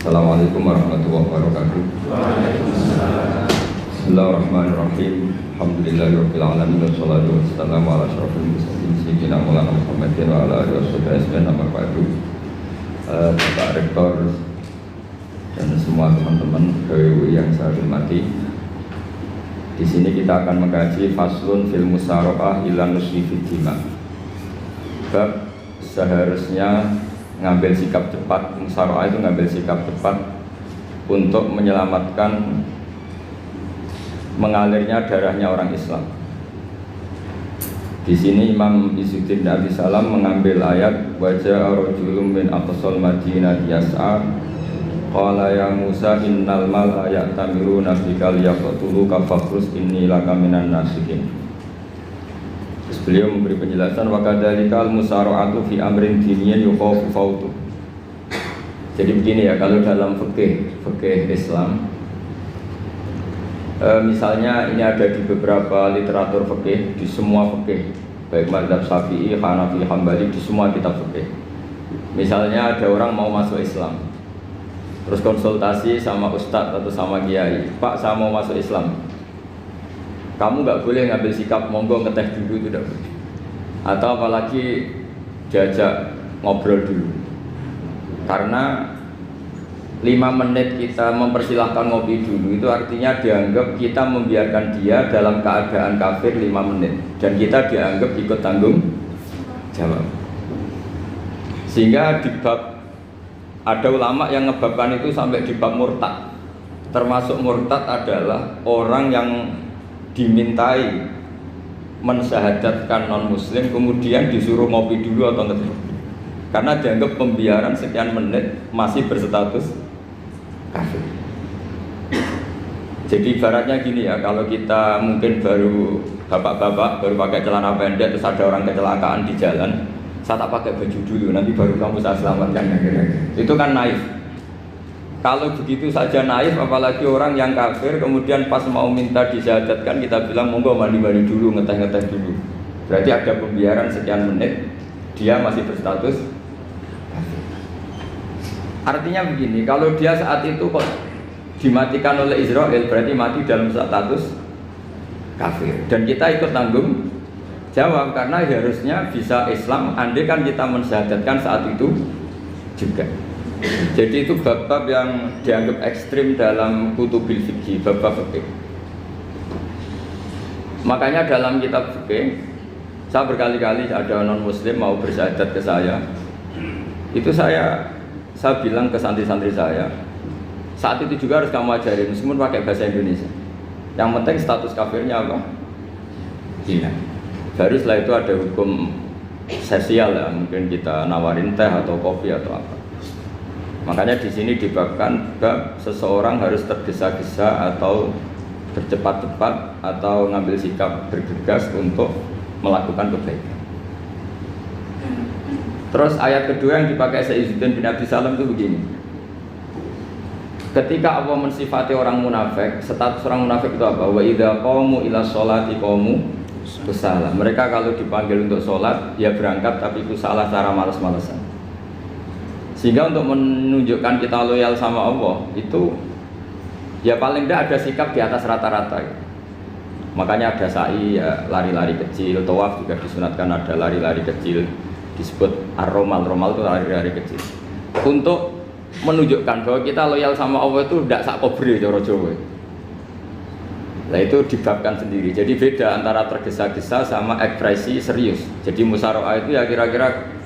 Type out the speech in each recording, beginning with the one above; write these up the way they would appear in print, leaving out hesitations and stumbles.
Assalamualaikum warahmatullahi wabarakatuh. Bismillahirrahmanirrahim. Alhamdulillahirabbil alamin wassalatu wassalamu ala asyrofil mursalin sayyidina Maulana Muhammadin wa ala alihi wasallam. Nama ba'du. Bapak Rektor dan semua teman-teman PWI yang saya hormati. Di sini kita akan mengkaji faslun fil musaraqah ila nusfi fid dima. Bab seharusnya ngambil sikap cepat, musaraqah itu ngambil sikap cepat untuk menyelamatkan mengalirnya darahnya orang Islam. Di sini Imam Izzuddin Abi Salam mengambil ayat wajah rajulun min aqsal Madinah yas'a qala ya Musa innal mala ya'tamiruna bika liyaqtuluka fakhrus inni laka minan nasihin. Terus beliau memberi penjelasan wa kadzalikal musara'atu fi amrin diniyyin yukhafu fautu. Jadi begini ya, kalau dalam fikih Islam misalnya ini ada di beberapa literatur fikih, di semua fikih baik mazhab Syafi'i, Hanafi, Hambali, di semua kitab fikih. Misalnya ada orang mau masuk Islam, terus konsultasi sama ustadz atau sama kiai, Pak saya mau masuk Islam, kamu nggak boleh ngambil sikap monggo ngeteh dulu, itu tidak boleh. Atau apalagi diajak ngobrol dulu, karena 5 menit kita mempersilahkan ngopi dulu itu artinya dianggap kita membiarkan dia dalam keadaan kafir 5 menit dan kita dianggap ikut tanggung jawab. Sehingga di bab, ada ulama yang ngebabkan itu sampai di bab murtad. Termasuk murtad adalah orang yang dimintai mensyahadatkan non muslim kemudian disuruh ngopi dulu atau ngeteh, karena dianggap pembiaran sekian menit masih berstatus kafir. Jadi ibaratnya gini ya, kalau kita mungkin baru bapak-bapak baru pakai celana pendek terus ada orang kecelakaan di jalan, saya tak pakai baju dulu nanti baru kamu saya selamatkan, itu kan naif. Kalau begitu saja naif, apalagi orang yang kafir kemudian pas mau minta disyahadatkan kita bilang monggo mandi-mandi dulu, ngeteh-ngeteh dulu, berarti ada pembiaran sekian menit dia masih berstatus. Artinya begini, kalau dia saat itu kok dimatikan oleh Israel berarti mati dalam status kafir dan kita ikut tanggung jawab karena harusnya bisa Islam andai kan kita mensyahadatkan saat itu juga. Jadi itu bab-bab yang dianggap ekstrim dalam kutubil fikih, bab-bab fikih. Makanya dalam kitab fikih saya berkali-kali ada non muslim mau bersyahadat ke saya, itu saya bilang ke santri-santri saya, saat itu juga harus kamu ajarin meskipun pakai bahasa Indonesia. Yang penting status kafirnya apa? Zina. Baru setelah itu ada hukum sosial ya, mungkin kita nawarin teh atau kopi atau apa. Makanya di sini dibabkan bab seseorang harus tergesa-gesa atau bercepat-cepat atau ngambil sikap bergegas untuk melakukan kebaikan. Terus ayat kedua yang dipakai Izzuddin bin Abi Salam itu begini. Ketika Allah mensifati orang munafik, status orang munafik itu apa? Wa idza qamu ila sholati qamu kusala. Mereka kalau dipanggil untuk sholat, ya berangkat tapi kusala cara malas-malasan. Sehingga untuk menunjukkan kita loyal sama Allah, itu ya paling tidak ada sikap di atas rata-rata. Makanya ada sa'i, ya, lari-lari kecil, tawaf juga disunatkan ada lari-lari kecil, disebut ar-romal itu lari-lari kecil untuk menunjukkan bahwa kita loyal sama Allah itu tidak sak kobre cara Jawa. Nah itu dibabkan sendiri. Jadi beda antara tergesa-gesa sama ekspresi serius. Jadi musaraqah itu ya kira-kira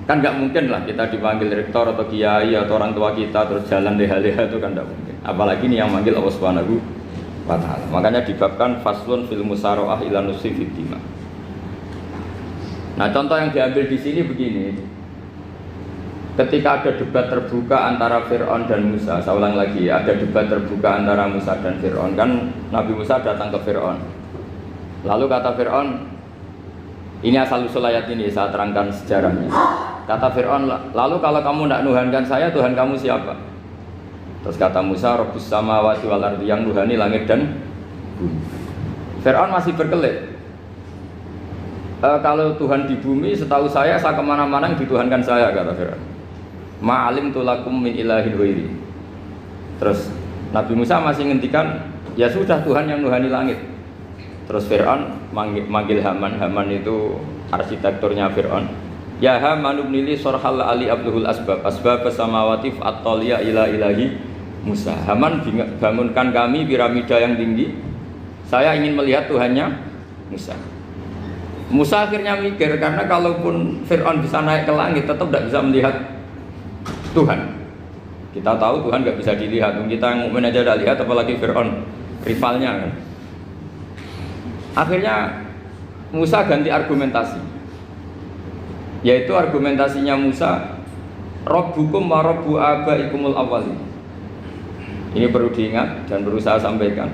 kan nggak mungkin lah kita dipanggil rektor atau kiai atau orang tua kita terus jalan leha-leha, itu kan nggak mungkin. Apalagi ini yang manggil Allah Subhanahu wa ta'ala. Makanya dibabkan faslun fil musaraqah ila nusfi fid dima. Nah contoh yang diambil di sini begini, ketika ada debat terbuka antara Fir'aun dan Musa, saya ulang lagi ya, ada debat terbuka antara Musa dan Fir'aun, kan Nabi Musa datang ke Fir'aun, lalu kata Fir'aun, ini asal-usul ayat ini saya terangkan sejarahnya. Kata Fir'aun, lalu kalau kamu tidak nuhankan saya, Tuhan kamu siapa? Terus kata Musa, Rabbus samawati wal ardi, yang nuhani langit dan bumi. Fir'aun masih berkelit. Kalau Tuhan di bumi, setahu saya kemana-mana yang dituhankan saya, kata Fir'aun. Ma'alim tulakum min ilahin ghairi. Terus Nabi Musa masih ngendikan, ya sudah Tuhan yang nuhani langit. Terus Fir'aun manggil Haman. Haman itu arsitekturnya Fir'aun. Ya Haman ibnili sorhal ali abduhul asbab samawati fa'attaliya ila ilahi Musa. Haman, bangunkan kami piramida yang tinggi. Saya ingin melihat Tuhannya Musa. Musa akhirnya mikir, karena kalaupun Fir'aun bisa naik ke langit tetap tidak bisa melihat Tuhan. Kita tahu Tuhan nggak bisa dilihat. Kita yang mukmin aja udah lihat, apalagi Fir'aun, rivalnya kan. Akhirnya Musa ganti argumentasi, yaitu argumentasinya Musa, Rabbukum wa Rabbu abaikumul awwalin. Ini perlu diingat dan perlu saya sampaikan.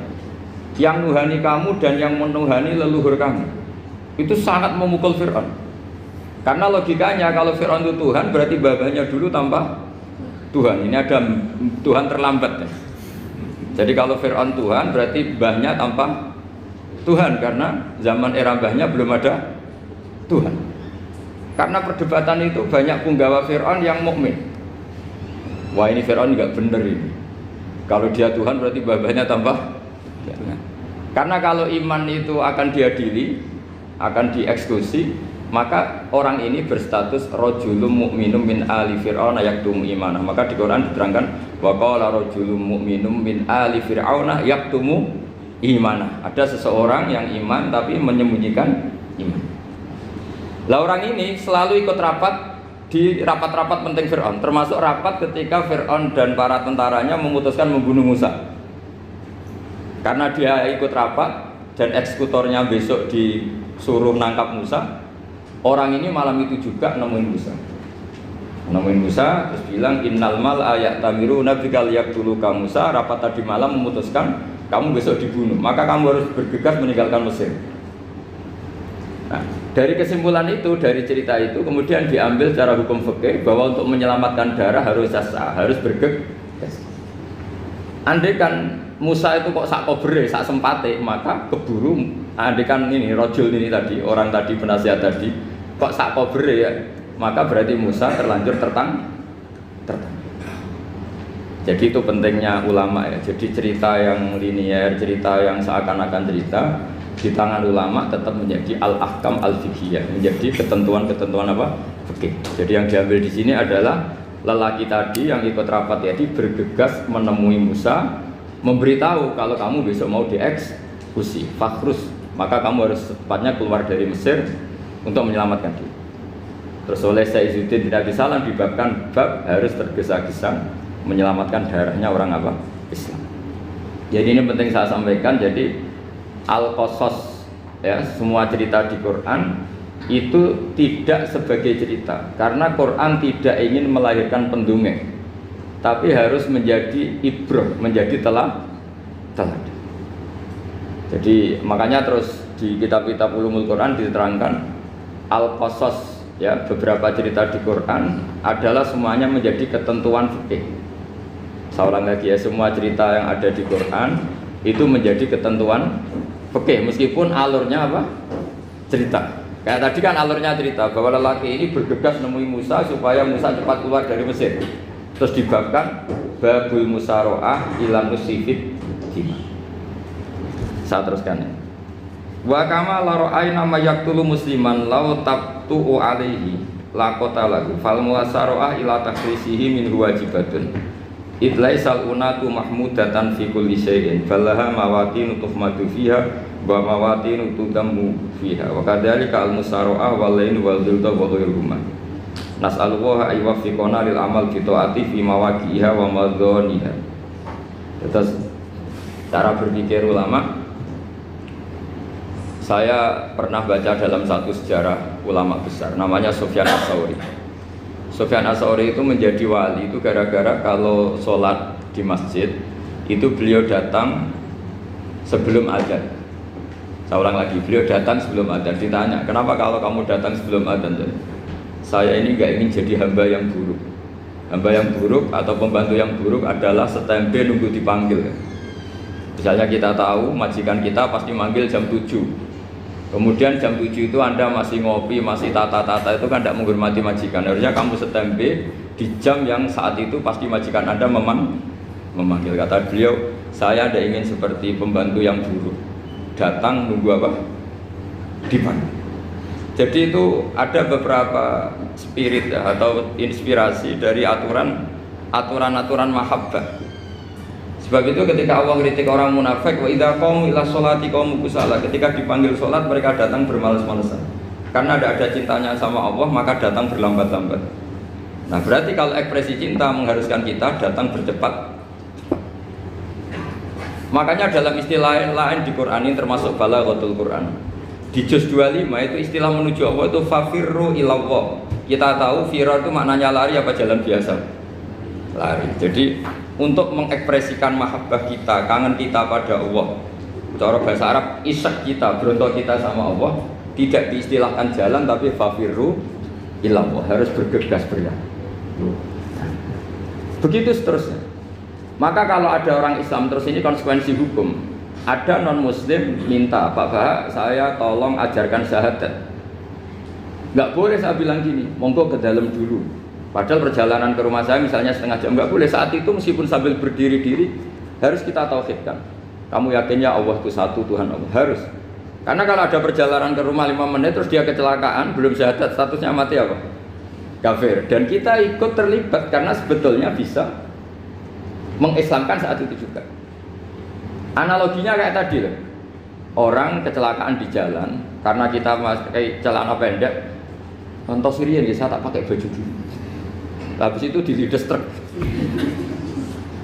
Yang nuhani kamu dan yang menuhani leluhur kamu, itu sangat memukul Fir'aun. Karena logikanya kalau Fir'aun itu Tuhan, berarti babanya dulu tanpa Tuhan. Ini ada Tuhan terlambat ya. Jadi kalau Fir'aun Tuhan, berarti mbahnya tanpa Tuhan, karena zaman era mbahnya belum ada Tuhan. Karena perdebatan itu banyak punggawa Fir'aun yang mukmin. Wah, ini Fir'aun nggak bener ini. Kalau dia Tuhan berarti mbahnya tanpa Tuhan. Karena kalau iman itu akan diadili, akan dieksekusi, maka orang ini berstatus rajulun mukminum min ali fir'auna yaktumu imanah. Maka di Quran diterangkan wa qala rajulun mukminum min ali fir'auna yaktumu imanah. Ada seseorang yang iman tapi menyembunyikan iman. Lah orang ini selalu ikut rapat di rapat-rapat penting Fir'aun, termasuk rapat ketika Fir'aun dan para tentaranya memutuskan membunuh Musa. Karena dia ikut rapat dan eksekutornya besok disuruh nangkap Musa, orang ini malam itu juga nemuin Musa terus bilang innal mal ayat tamiru nabikal yaqtuluka Musa. Rapat tadi malam memutuskan kamu besok dibunuh, maka kamu harus bergegas meninggalkan Mesir. Nah, dari kesimpulan itu, dari cerita itu kemudian diambil secara hukum fikih bahwa untuk menyelamatkan darah harus jasa, harus bergegas. Andai kan Musa itu kok sak kobere, sak sempate, maka keburu. Andai kan ini rojul ini tadi, orang tadi penasihat tadi, kok sak kobere ya, maka berarti Musa terlanjur tertang. Jadi itu pentingnya ulama ya. Jadi cerita yang linier, cerita yang seakan-akan cerita, di tangan ulama tetap menjadi al-ahkam al-fiqhiyah, menjadi ketentuan-ketentuan apa? Fikih. Jadi yang diambil di sini adalah lelaki tadi yang ikut rapat tadi bergegas menemui Musa, memberitahu kalau kamu besok mau dieksekusi, fakhrus, maka kamu harus secepatnya keluar dari Mesir untuk menyelamatkan diri. Terus oleh Syekh Izzuddin bin Abi Salam dibabkan bab harus tergesa-gesa menyelamatkan darahnya orang apa? Islam. Jadi ini penting saya sampaikan. Jadi al-qasas ya, semua cerita di Quran itu tidak sebagai cerita, karena Quran tidak ingin melahirkan pendongeng, tapi harus menjadi ibrah, menjadi teladan. Jadi makanya terus di kitab-kitab ulumul Quran diterangkan al-qasas ya, beberapa cerita di Quran adalah semuanya menjadi ketentuan fikih. Saya ulang lagi ya, semua cerita yang ada di Quran itu menjadi ketentuan fikih, meskipun alurnya apa? Cerita. Kayak tadi kan alurnya cerita bahwa lelaki ini bergegas nemui Musa supaya Musa cepat keluar dari Mesir. Terus dibabkan babul musaroah ilam nusifid dima. Saya teruskan ya. Wa kama la ra'ayna ma yaqtulu musliman law tabtu'u alaihi laqata lahu fal musaroah ila takhrisihi min wajibatun. Idlaisal unatu mahmudatan fi kulli syai'in falaha mawatinu tuhmadu fiha wa mawatinu tudammu fiha wa kadzalika al-musara'ah wal lain wal dhilta wa ghairuhuma. Nas'alullaha ay yuwaffiqana lil amal fi ta'ati fi mawaqi'iha wa madhaniha. Terus cara berpikir ulama, saya pernah baca dalam satu sejarah ulama besar namanya Sufyan Ats-Tsauri. Sufyan Ats-Tsauri itu menjadi wali itu gara-gara kalau sholat di masjid itu beliau datang sebelum adzan. Saya ulang lagi, beliau datang sebelum adzan. Ditanya, kenapa kalau kamu datang sebelum adzan? Saya ini nggak ingin jadi hamba yang buruk. Hamba yang buruk atau pembantu yang buruk adalah setempe nunggu dipanggil. Misalnya kita tahu majikan kita pasti manggil jam 7. Kemudian jam 7 itu Anda masih ngopi, masih tata-tata, itu kan tidak menghormati majikan. Harusnya kamu setempe di jam yang saat itu pasti majikan Anda memanggil. Kata beliau, saya tidak ingin seperti pembantu yang buruk, datang nunggu apa? Dipanggil. Jadi itu ada beberapa spirit atau inspirasi dari aturan-aturan mahabbah. Sebab itu ketika Allah kritik orang munafik, wa idza qamu ila sholati qamu kusala, ketika dipanggil sholat mereka datang bermalas-malasan. Karena tidak ada cintanya sama Allah, maka datang berlambat-lambat. Nah, berarti kalau ekspresi cinta mengharuskan kita datang bercepat. Makanya dalam istilah lain di Quran ini termasuk balaghatul Quran. Di juz 25 itu istilah menuju Allah itu fafirru ilallah. Kita tahu firar itu maknanya lari apa jalan biasa? Lari. Jadi untuk mengekspresikan mahabbah kita, kangen kita pada Allah, cara bahasa Arab isyak kita, berontok kita sama Allah, tidak diistilahkan jalan tapi fafirru ilallah, harus bergegas berlari. Begitu seterusnya. Maka kalau ada orang Islam terus ini konsekuensi hukum. Ada non muslim minta, Pak Bah, saya tolong ajarkan syahadat. Nggak boleh saya bilang gini, monggo ke dalam dulu. Padahal perjalanan ke rumah saya misalnya setengah jam, nggak boleh. Saat itu meskipun sambil berdiri-diri harus kita tauhidkan. Kamu yakinnya Allah itu satu, Tuhan Allah, harus. Karena kalau ada perjalanan ke rumah 5 menit terus dia kecelakaan, belum syahadat, statusnya mati apa? Kafir. Dan kita ikut terlibat karena sebetulnya bisa mengislamkan saat itu juga. Analoginya kayak tadi loh. Orang kecelakaan di jalan karena kita pakai celana pendek, contoh Syria saya tak pakai baju dulu. Habis itu dilides truk.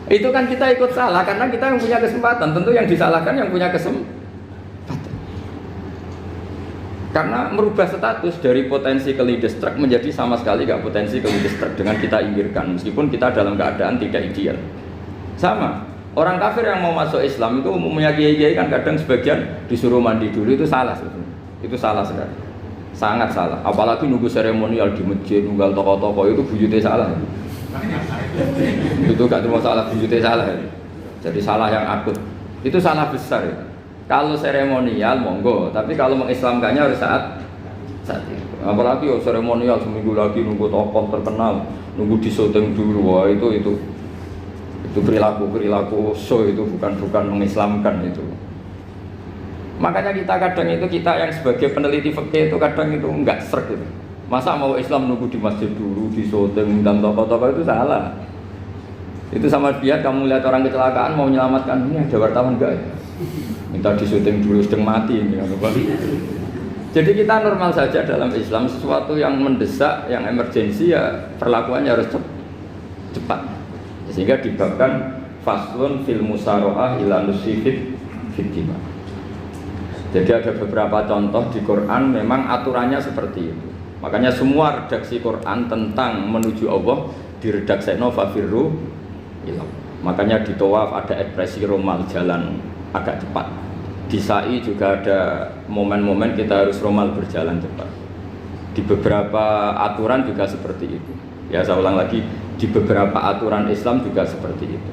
Itu kan kita ikut salah karena kita yang punya kesempatan. Tentu yang disalahkan yang punya kesempatan. Karena merubah status dari potensi kelides truk menjadi sama sekali gak potensi kelides truk dengan kita inggirkan meskipun kita dalam keadaan tidak ideal. Sama. Orang kafir yang mau masuk Islam itu umumnya kiai-kiai kan kadang sebagian disuruh mandi dulu, itu salah sebetulnya. Itu salah sekali. Sangat salah. Apalagi nunggu seremonial di masjid, nunggal toko-toko itu bujute salah. Itu gak cuma salah, bujute salah. Jadi salah yang akut. Itu salah besar ya. Kalau seremonial monggo, tapi kalau mengislamkannya harus saat itu. Apalagi seremonial seminggu lagi nunggu tokoh terkenal, nunggu disyuting dulu, wah itu perilaku show, itu bukan mengislamkan itu. Makanya kita yang sebagai peneliti fikih itu kadang itu enggak srek gitu. Masa mau Islam nunggu di masjid dulu, di syuting dan tokoh-tokoh itu salah. Itu sama dia kamu lihat orang kecelakaan mau menyelamatkan, ini ada wartawan enggak ya? Minta di syuting dulu sedang mati ini. Jadi kita normal saja dalam Islam, sesuatu yang mendesak, yang emergensi ya perlakuannya harus cepat. Sehingga dibabkan faslun fil musaroah ila nusifid fiddima. Jadi ada beberapa contoh di Quran memang aturannya seperti itu. Makanya semua redaksi Quran tentang menuju Allah diredakseno fafirru ilallah. Makanya di tawaf ada ekspresi romal, jalan agak cepat. Di sa'i juga ada momen-momen kita harus romal, berjalan cepat. Di beberapa aturan juga seperti itu. Ya saya ulang lagi, di beberapa aturan Islam juga seperti itu.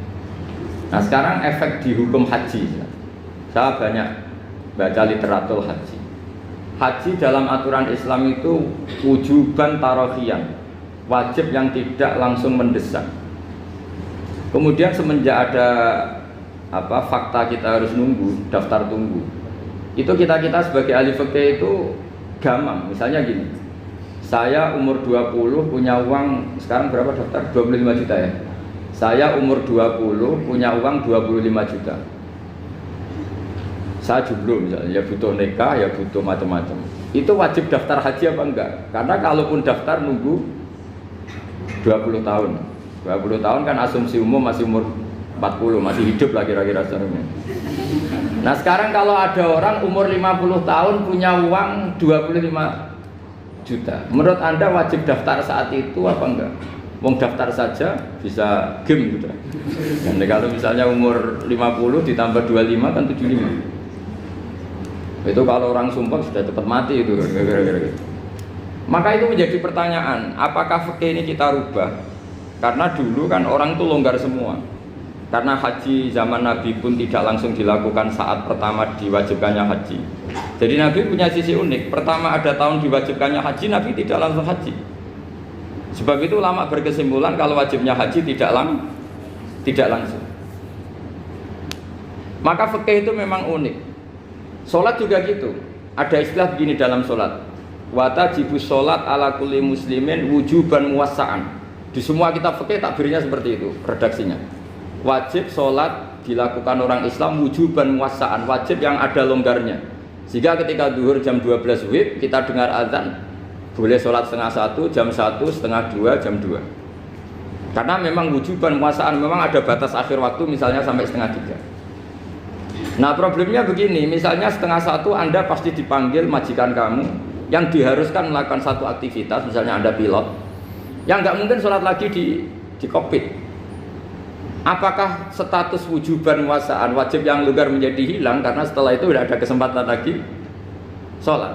Nah sekarang efek di hukum haji. Saya banyak baca literatur haji. Haji dalam aturan Islam itu wujuban tarohian, wajib yang tidak langsung mendesak. Kemudian semenjak ada fakta kita harus nunggu, daftar tunggu, itu kita sebagai ahli fikih itu gampang. Misalnya gini, saya umur 20 punya uang, sekarang berapa daftar? 25 juta ya. Saya umur 20 punya uang 25 juta. Saya jomblo misalnya, ya butuh nikah, ya butuh macam-macam. Itu wajib daftar haji apa enggak? Karena kalaupun daftar nunggu 20 tahun. 20 tahun kan asumsi umum masih umur 40, masih hidup lah kira-kira sebenarnya. Nah sekarang kalau ada orang umur 50 tahun punya uang 25 juta, menurut Anda wajib daftar saat itu apa enggak? Wong daftar saja bisa game gitu. Dan kalau misalnya umur 50 ditambah 25 kan 75. Itu kalau orang sumpah sudah cepat mati itu kira-kira. Maka itu menjadi pertanyaan, apakah fikih ini kita rubah? Karena dulu kan orang itu longgar semua. Karena haji zaman Nabi pun tidak langsung dilakukan saat pertama diwajibkannya haji. Jadi Nabi punya sisi unik. Pertama ada tahun diwajibkannya haji, Nabi tidak langsung haji. Sebab itu ulama berkesimpulan kalau wajibnya haji tidak langsung. Maka fikih itu memang unik. Sholat juga gitu. Ada istilah begini dalam sholat. Watajibus sholat ala kulli muslimin wujuban muwassa'an. Di semua kitab fikih takbirnya seperti itu redaksinya. Wajib sholat dilakukan orang Islam wujuban muwassa'an, wajib yang ada longgarnya. Sehingga ketika zuhur jam 12 WIB kita dengar azan, boleh sholat setengah 1, jam 1, setengah 2, jam 2. Karena memang wujuban muwassa'an, memang ada batas akhir waktu misalnya sampai setengah 3. Nah problemnya begini, misalnya setengah 1 Anda pasti dipanggil majikan kamu yang diharuskan melakukan satu aktivitas, misalnya Anda pilot, yang nggak mungkin sholat lagi di kokpit. Apakah status wujuban muwassa'an wajib yang longgar menjadi hilang karena setelah itu tidak ada kesempatan lagi sholat?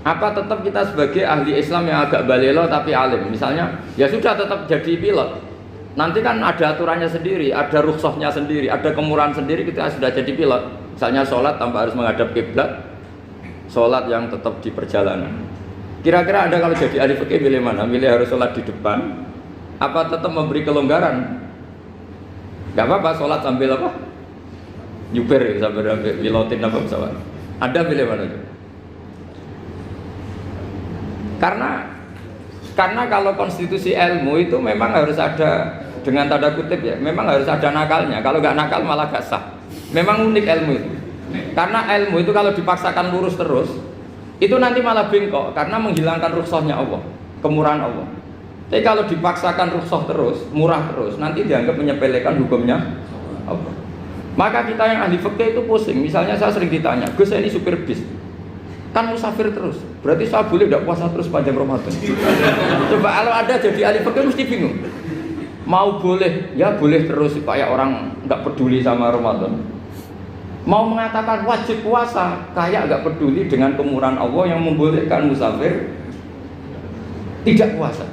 Apa tetap kita sebagai ahli Islam yang agak balelo tapi alim, misalnya ya sudah tetap jadi pilot? Nanti kan ada aturannya sendiri, ada rukhsahnya sendiri, ada kemurahan sendiri kita sudah jadi pilot. Misalnya sholat tanpa harus menghadap kiblat, sholat yang tetap di perjalanan. Kira-kira Anda kalau jadi ahli fikih milih mana? Milih harus sholat di depan, apa tetap memberi kelonggaran? Gak apa-apa sholat sambil apa? Nyuper sambil pilotin apa pesawat. Anda milih mana? Karena kalau konstitusi ilmu itu memang harus ada, dengan tanda kutip ya, memang harus ada nakalnya. Kalau nggak nakal malah gak sah. Memang unik ilmu itu. Karena ilmu itu kalau dipaksakan lurus terus, itu nanti malah bengkok karena menghilangkan rukhsahnya Allah, kemurahan Allah. Tapi kalau dipaksakan rukhsah terus, murah terus, nanti dianggap menyepelekan hukumnya Allah. Maka kita yang ahli fikih itu pusing. Misalnya saya sering ditanya, Gus ini supir bis, kan musafir terus, berarti saya boleh tidak puasa terus panjang Ramadan? Coba kalau ada jadi ahli fikih mesti bingung. Mau boleh, ya boleh terus kayak orang nggak peduli sama Ramadan. Mau mengatakan wajib puasa, kayak nggak peduli dengan kemurahan Allah yang membolehkan musafir tidak puasa.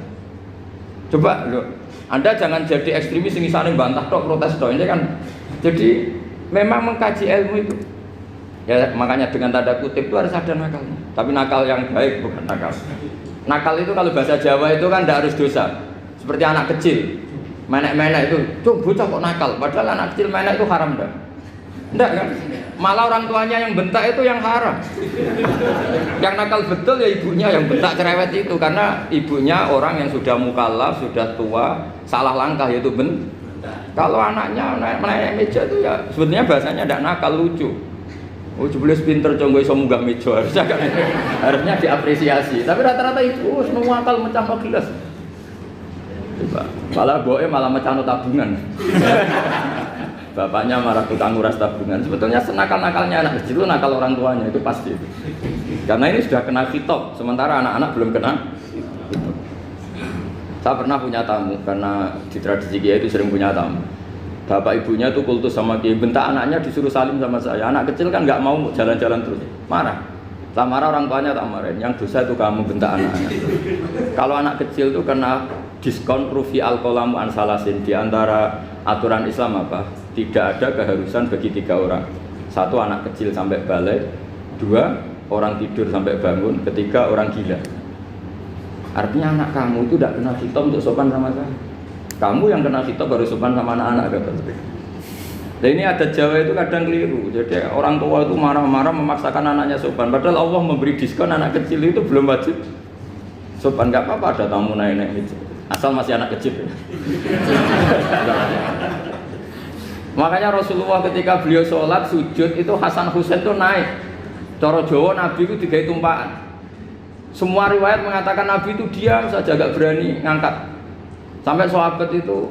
Coba loh, Anda jangan jadi ekstremis yang misalnya bantah tok, protes tok, ini kan. Jadi memang mengkaji ilmu itu. Ya makanya dengan tanda kutip itu harus ada nakalnya. Tapi nakal yang baik, bukan nakal. Nakal itu kalau bahasa Jawa itu kan tidak harus dosa. Seperti anak kecil, menek-menek itu, tuh bocah kok nakal. Padahal anak kecil menek itu haram dah. Enggak kan? Malah orang tuanya yang bentak itu yang haram. Yang nakal betul ya ibunya yang bentak cerewet itu, karena ibunya orang yang sudah mukallaf, sudah tua, salah langkah yaitu bentak. Kalau anaknya naik meja itu ya sebetulnya bahasanya tidak nakal, lucu. Oh jebule pinter conggo iso munggah meja, harusnya diapresiasi. Tapi rata-rata itu semua akal mecah gelas. Coba, malah boe malah mecah tabungan. Bapaknya marah tukang nguras tabungan. Sebetulnya senakal-nakalnya anak kecil itu nakal orang tuanya, itu pasti. Karena ini sudah kena khitab, sementara anak-anak belum kena. Saya pernah punya tamu, karena di tradisi Kiai itu sering punya tamu. Bapak ibunya itu kultus sama Kiai, bentak anaknya disuruh salim sama saya. Anak kecil kan nggak mau jalan-jalan terus, marah. Tak marah orang tuanya tak marahin. Yang dosa itu kamu bentak anak-anak. Kalau anak kecil itu kena diskon rufi al-qalamu an salasin. Di antara aturan Islam apa? Tidak ada keharusan bagi 3 orang. 1 anak kecil sampai balik, 2 orang tidur sampai bangun, 3 orang gila. Artinya anak kamu itu tidak kena khitab untuk sopan sama saya. Kamu yang kena khitab baru sopan sama anak-anak kata. Nah ini ada Jawa itu kadang keliru. Jadi orang tua itu marah-marah memaksakan anaknya sopan. Padahal Allah memberi diskon anak kecil itu belum wajib sopan. Gak apa-apa ada tamu naik-naik itu, asal masih anak kecil. Makanya Rasulullah ketika beliau sholat sujud itu Hasan Husain itu naik. Cara Jawa Nabi itu digawe tumpakan. Semua riwayat mengatakan Nabi itu diam saja, gak berani ngangkat. Sampai sahabat itu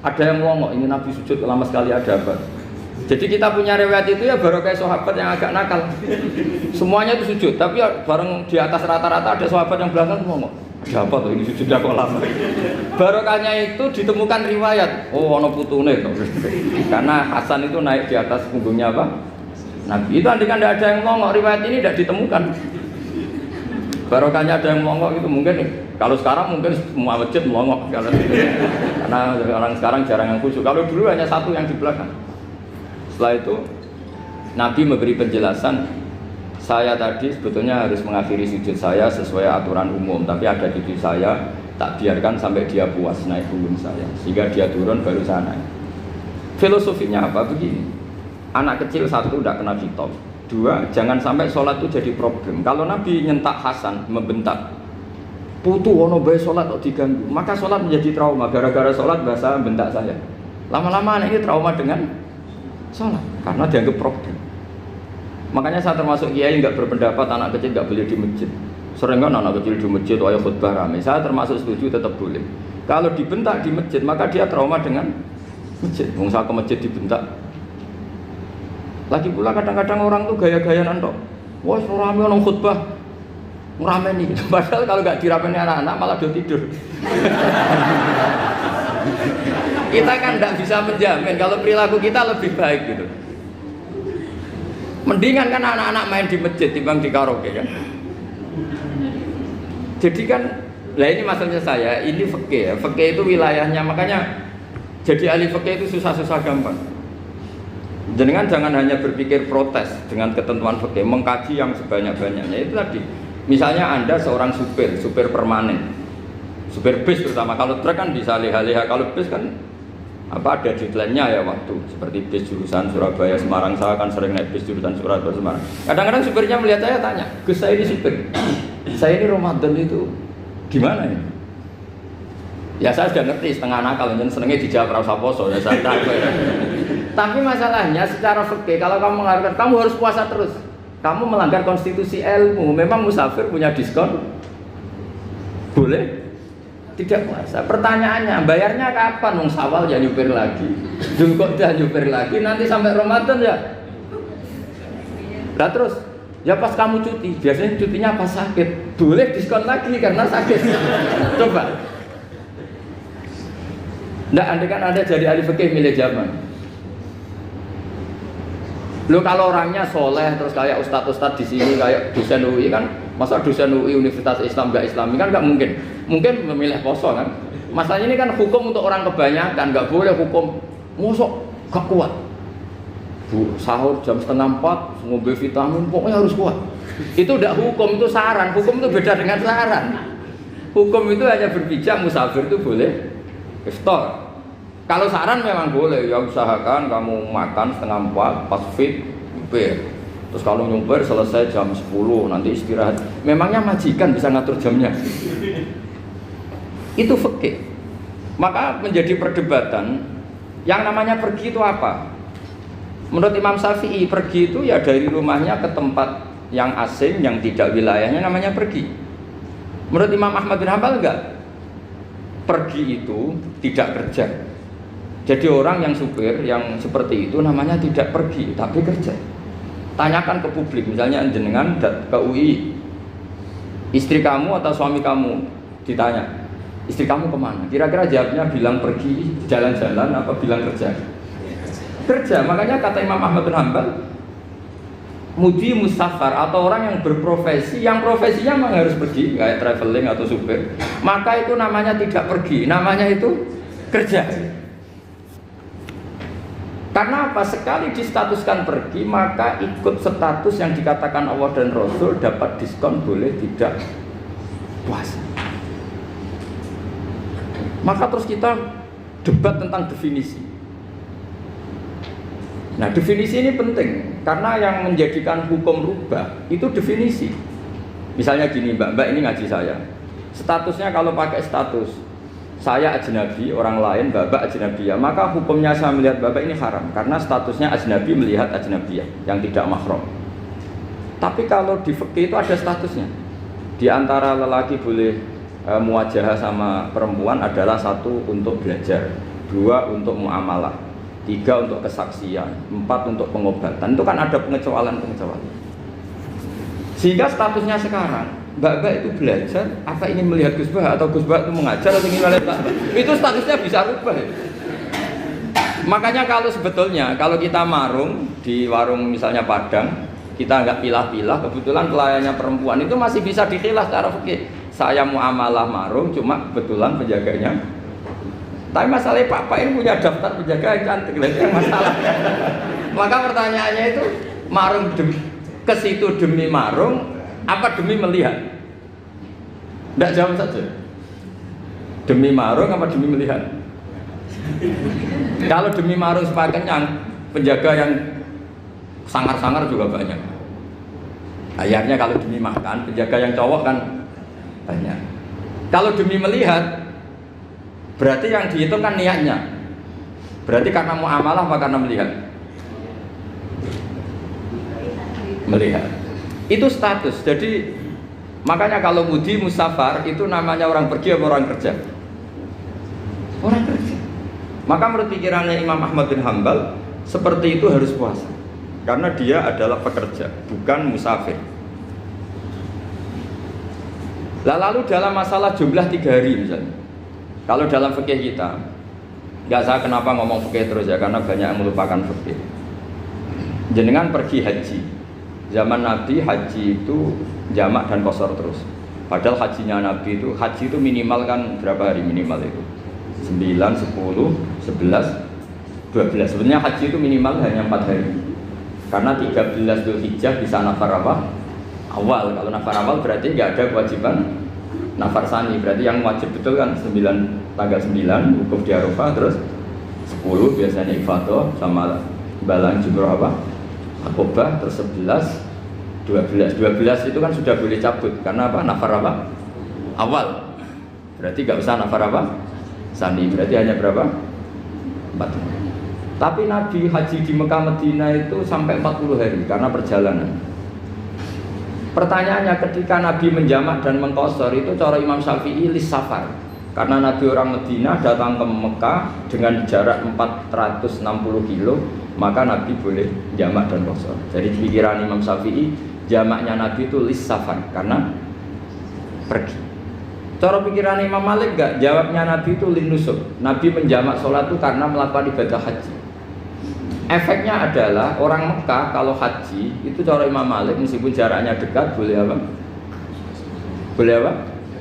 ada yang ngomong, ini Nabi sujud lama sekali ada apa? Jadi kita punya riwayat itu ya baru kayak sahabat yang agak nakal. Semuanya itu sujud, tapi ya bareng di atas rata-rata ada sahabat yang belakang ngomong, ada apa tuh ini sujudnya kok lama? Barokahnya itu ditemukan riwayat, oh ono putune tuh. Karena Hasan itu naik di atas punggungnya apa? Nabi. Itu andai kan tidak ada yang ngomong, riwayat ini tidak ditemukan. Barokahnya ada yang melongok itu mungkin kalau sekarang mungkin semua masjid melongok karena orang sekarang jarang yang khusyuk. Kalau dulu hanya 1 yang di belakang. Setelah itu Nabi memberi penjelasan, saya tadi sebetulnya harus mengakhiri sujud saya sesuai aturan umum, tapi ada cucu saya tak biarkan sampai dia puas naik punggung saya, sehingga dia turun baru saya naik. Filosofinya apa? Begini, anak kecil satu tidak kena khitab. Dua, jangan sampai sholat itu jadi problem. Kalau Nabi nyentak Hasan, membentak, putu ono bae sholat kok diganggu, maka sholat menjadi trauma. Gara-gara sholat bahasa bentak saya. Lama-lama anak ini trauma dengan sholat karena dianggap problem. Makanya saya termasuk kiai nggak berpendapat anak kecil nggak boleh di masjid. Sering kan anak kecil di masjid, ayah khutbah rame. Saya termasuk setuju tetap boleh. Kalau dibentak di masjid, maka dia trauma dengan masjid. Wong saya ke masjid dibentak. Lagi pula kadang-kadang orang tuh gaya-gayaan tok. Wah, rame orang khutbah, rame nih. Padahal kalau nggak diramein anak-anak malah udah tidur. Kita kan nggak bisa menjamin kalau perilaku kita lebih baik gitu. Mendingan kan anak-anak main di masjid timbang di karaoke kan. Jadi kan, lah ini maksudnya saya, ini fikih ya. Fikih itu wilayahnya, makanya jadi ahli fikih itu susah-susah gampang. Jenengan jangan hanya berpikir protes dengan ketentuan fikih, mengkaji yang sebanyak-banyaknya. Itu tadi, misalnya Anda seorang supir permanen, supir bis terutama. Kalau truk kan bisa leha-leha, kalau bis kan ada deadline-nya ya waktu. Seperti bis jurusan Surabaya Semarang, saya kan sering naik bis jurusan Surabaya Semarang. Kadang-kadang supirnya melihat saya tanya, Gus saya ini supir, saya ini Ramadan itu gimana ya? Ya saya sudah ngerti setengah nakal, dan senengnya dijawab rasa poso ya saya tahu ya. Tapi masalahnya secara fikih kalau kamu mengharapkan kamu harus puasa terus, kamu melanggar konstitusi ilmu. Memang musafir punya diskon, boleh tidak puasa. Pertanyaannya bayarnya kapan? Wong Syawal ya nyupir lagi, Dzulqa'dah nyupir lagi, nanti sampai Ramadan ya. Nah terus ya pas kamu cuti, biasanya cutinya pas sakit, boleh diskon lagi karena sakit. Coba. Nggak, andai kan Anda jadi ahli fikih milih zaman. Lo kalau orangnya soleh terus kayak ustadz-ustadz di sini kayak dosen UI kan, masa dosen UI Universitas Islam nggak Islami kan nggak mungkin. Mungkin memilih poso kan. Masalahnya ini kan hukum untuk orang kebanyakan, nggak boleh hukum mosok gak kuat. Sahur jam 3:30 ngombe vitamin pokoknya harus kuat. Itu udah hukum, itu saran. Hukum itu beda dengan saran. Hukum itu hanya berpijak musafir itu boleh iftar. Kalau saran memang boleh, ya usahakan kamu makan 3:30 pas fit nyupir. Terus kalau nyupir selesai jam 10 nanti istirahat. Memangnya majikan bisa ngatur jamnya? Itu fikih. Maka menjadi perdebatan yang namanya pergi itu apa? Menurut Imam Syafi'i, pergi itu ya dari rumahnya ke tempat yang asing, yang tidak wilayahnya namanya pergi. Menurut Imam Ahmad bin Hanbal enggak. Pergi itu tidak kerja. Jadi orang yang supir yang seperti itu namanya tidak pergi, tapi kerja. Tanyakan ke publik, misalnya jenengan ke UI, istri kamu atau suami kamu ditanya, istri kamu kemana? Kira-kira jawabnya bilang pergi jalan-jalan apa bilang kerja? Kerja. Makanya kata Imam Ahmad bin Hanbal, mudi musafar atau orang yang berprofesi, yang profesinya memang harus pergi, kayak traveling atau supir, maka itu namanya tidak pergi, namanya itu kerja. Karena apa? Sekali distatuskan pergi, maka ikut status yang dikatakan Allah dan Rasul, dapat diskon, boleh tidak puasa. Maka terus kita debat tentang definisi. Nah, definisi ini penting karena yang menjadikan hukum rubah itu definisi. Misalnya gini, Mbak ini ngaji saya. Statusnya kalau pakai status saya ajnabi, orang lain Bapak ajnabiyah, maka hukumnya saya melihat Bapak ini haram karena statusnya ajnabi melihat ajnabiyah yang tidak mahram. Tapi kalau di fikih itu ada statusnya. Di antara lelaki boleh muwajahah sama perempuan adalah satu untuk belajar, dua untuk muamalah, tiga untuk kesaksian, empat untuk pengobatan. Itu kan ada pengecualian. Sehingga statusnya sekarang Mbak itu belajar, apa ingin melihat Gus Bah atau Gus Bah itu mengajar atau ingin melihat Mbak? Itu statusnya bisa rubah. Makanya kalau sebetulnya kalau kita marung di warung misalnya Padang, kita nggak pilah-pilah, kebetulan pelayannya perempuan itu masih bisa dikhilaf secara fikih. Saya muamalah marung, cuma kebetulan penjaganya. Tapi masalahnya Pak ini punya daftar penjaga yang cantik, itu yang masalah. Maka pertanyaannya itu marung ke situ demi marung, apa demi melihat? Tidak jawab saja. Demi marung apa demi melihat? Kalau demi marung supaya kenyang, penjaga yang sangar-sangar juga banyak. Akhirnya kalau demi makan, penjaga yang cowok kan banyak. Kalau demi melihat, berarti yang dihitung kan niatnya. Berarti karena muamalah apa karena melihat? Melihat. Itu status. Jadi makanya kalau mudi musafar itu namanya orang pergi atau orang kerja? Orang kerja. Maka menurut pikirannya Imam Ahmad bin Hanbal, seperti itu harus puasa. Karena dia adalah pekerja, bukan musafir. Lalu dalam masalah jumlah 3 hari misalnya, kalau dalam fikih kita, nggak saya kenapa ngomong fikih terus ya, karena banyak yang melupakan fikih. Jenengan pergi haji, zaman Nabi haji itu jamak dan qashar terus. Padahal hajinya Nabi itu, haji itu minimal kan berapa hari minimal itu? 9, 10, 11, 12. Sebenarnya haji itu minimal hanya 4 hari. Karena 13 Dzulhijjah bisa nafar apa? Awal. Kalau nafar awal berarti nggak ada kewajiban nafar sani. Berarti yang wajib betul kan tanggal 9 wukuf di Arafah, terus 10 biasanya ifadah sama balang jumroh apa? Aqobah, terus 11, 12 itu kan sudah boleh cabut karena apa? Nafar apa? Awal. Berarti nggak usah nafar apa? Sani. Berarti hanya berapa? 4. Tapi Nabi haji di Mekah Medina itu sampai 40 hari karena perjalanan. Pertanyaannya, ketika Nabi menjamak dan mengqashar itu cara Imam Syafi'i lis safar. Karena Nabi orang Medina datang ke Mekah dengan jarak 460 kilo, maka Nabi boleh jamak dan qashar. Jadi pikiran Imam Syafi'i, jamaknya Nabi itu lis safar karena pergi. Cara pikiran Imam Malik enggak, jawabnya Nabi itu lin nusuk. Nabi menjamak sholat itu karena melakukan ibadah haji. Efeknya adalah orang Mekah kalau haji itu cara Imam Malik meskipun jaraknya dekat boleh apa? Boleh apa?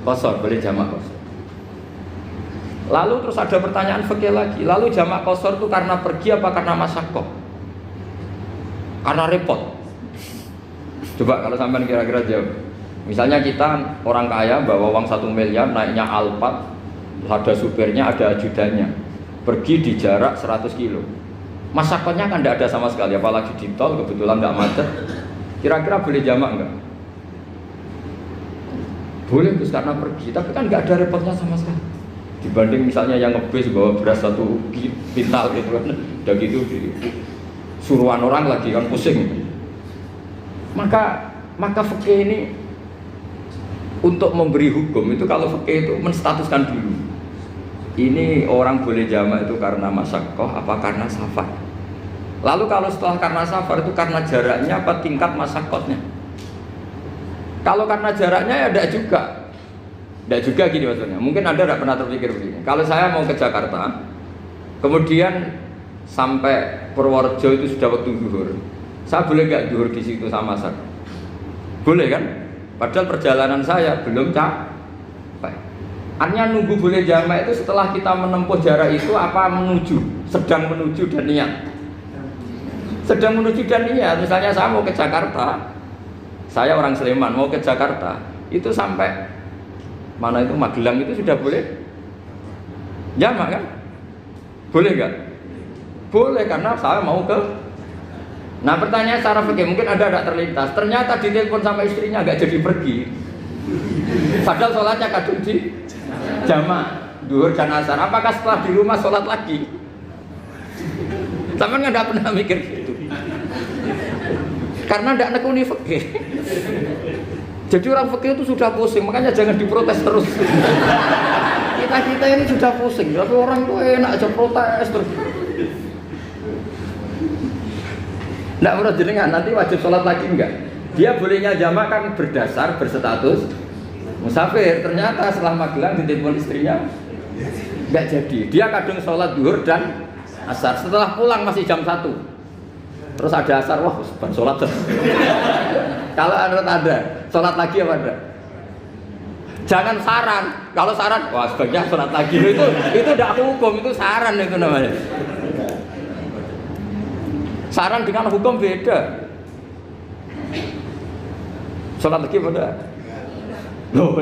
Qashar, boleh jamak qashar. Lalu terus ada pertanyaan fikih lagi. Lalu jamak qashar itu karena pergi apa karena masyaqqah? Karena repot. Coba kalau sampean kira-kira jawab. Misalnya kita orang kaya bawa uang 1 miliar naiknya Alphard, ada supirnya, ada ajudannya, pergi di jarak 100 kilo. Masyaqqahnya kan tidak ada sama sekali, apalagi di tol kebetulan nggak macet. Kira-kira boleh jamak nggak? Boleh Gus karena pergi, tapi kan nggak ada repotnya sama sekali. Dibanding misalnya yang ngebis bawa beras 1 pintal gitu kan, udah gitu suruhan orang lagi kan pusing. Maka fikih ini untuk memberi hukum itu kalau fikih itu menstatuskan dulu. Ini orang boleh jamak itu karena masyaqqah apa karena safar. Lalu kalau setelah karena safar itu karena jaraknya apa tingkat masyaqqahnya. Kalau karena jaraknya ya tidak juga. Tidak juga gini maksudnya. Mungkin Anda tidak pernah terpikir begini. Kalau saya mau ke Jakarta, kemudian sampai Purworejo itu sudah waktu zuhur. Saya boleh nggak zuhur di situ sama saya? Boleh kan? Padahal perjalanan saya belum capek. Artinya nunggu boleh jamak itu setelah kita menempuh jarak itu apa menuju, sedang menuju dan niat. Sedang menuju dan niat. Misalnya saya mau ke Jakarta, saya orang Sleman mau ke Jakarta, itu sampai mana itu Magelang itu sudah boleh jamak kan? Boleh nggak? Boleh karena saya mau ke. Nah pertanyaan secara fikih mungkin ada tidak terlintas. Ternyata ditelepon sama istrinya nggak jadi pergi. Padahal sholatnya kadung di jamak duhur dan asar. Apakah setelah di rumah sholat lagi? Sama nggak pernah mikir gitu. Karena tidak nekuni fikih. Jadi orang fikih itu sudah pusing, makanya jangan diprotes terus. Kita ini sudah pusing, tapi orang itu enak aja protes terus. Tidak menurut jenengan nanti wajib sholat lagi enggak? Dia bolehnya jamak kan berdasar berstatus musafir. Ternyata setelah Magelang ditelepon istrinya enggak jadi. Dia kadung sholat duhur dan asar. Setelah pulang masih jam 1. Terus ada asar, wah bukan sholat. Kalau menurut Anda sholat lagi apa enggak? Jangan saran. Kalau saran, wah sebaiknya sholat lagi. Itu tidak hukum, itu saran itu namanya. Saran dengan hukum beda. Sholat lagi pada. Loh,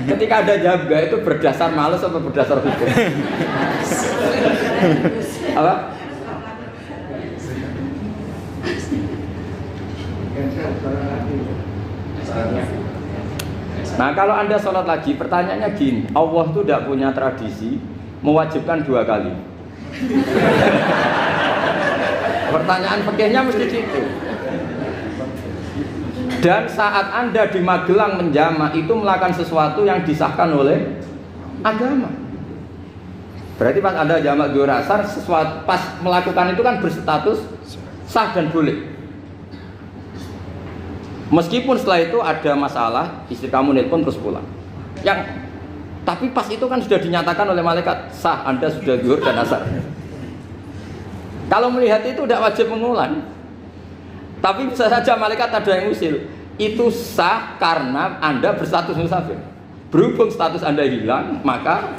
ketika ada jaga itu berdasar malas atau berdasar hukum? Apa? Nah kalau Anda sholat lagi, pertanyaannya gini, Allah tuh tidak punya tradisi mewajibkan 2 kali. Pertanyaan fikihnya mesti gitu. Dan saat Anda di Magelang menjamak itu melakukan sesuatu yang disahkan oleh agama. Berarti pas Anda jamak zuhur asar, sesuatu pas melakukan itu kan berstatus sah dan boleh. Meskipun setelah itu ada masalah, istri kamu nelpon terus pulang. Tapi pas itu kan sudah dinyatakan oleh malaikat sah, Anda sudah zuhur dan asar. Kalau melihat itu tidak wajib mengulang. Tapi bisa saja malaikat ada yang usil. Itu sah karena Anda berstatus musafir. Berhubung status Anda hilang, maka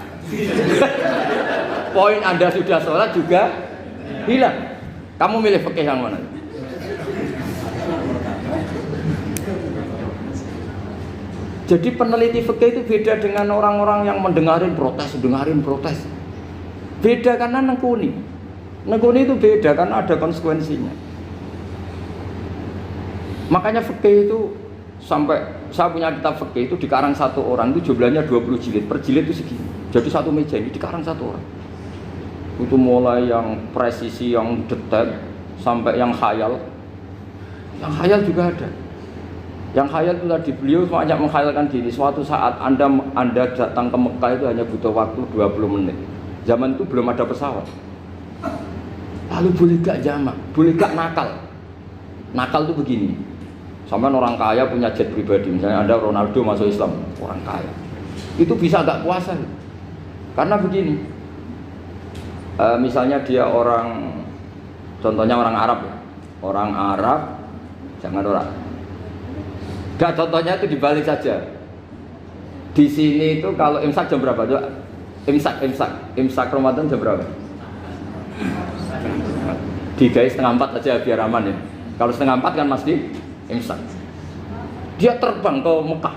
poin Anda sudah sholat juga hilang. Kamu milih fikih yang mana? Jadi peneliti fikih itu beda dengan orang-orang yang dengarin protes. Beda karena nekuni. Nekuni itu beda karena ada konsekuensinya. Makanya fikih itu sampai saya punya kitab fikih itu dikarang satu orang itu jumlahnya 20 jilid. Per jilid itu segini. Jadi satu meja ini dikarang satu orang. Itu mulai yang presisi, yang detail sampai yang khayal. Yang khayal juga ada. Yang khayal itu tadi beliau banyak menghayalkan diri. Suatu saat Anda datang ke Mekah itu hanya butuh waktu 20 menit. Zaman itu belum ada pesawat. Lalu boleh gak jamak? Boleh gak nakal? Nakal itu begini. Sampai orang kaya punya jet pribadi. Misalnya Anda Ronaldo masuk Islam, orang kaya. Itu bisa gak puasa? Karena begini. Misalnya dia orang, contohnya orang Arab. Orang Arab, jangan orang. Gak, contohnya itu dibalik saja. Di sini itu kalau imsak jam berapa? Imsak Ramadan jam berapa? 3:30 aja biar aman ya. Kalau 3:30 kan pasti imsak. Dia terbang ke Mekah.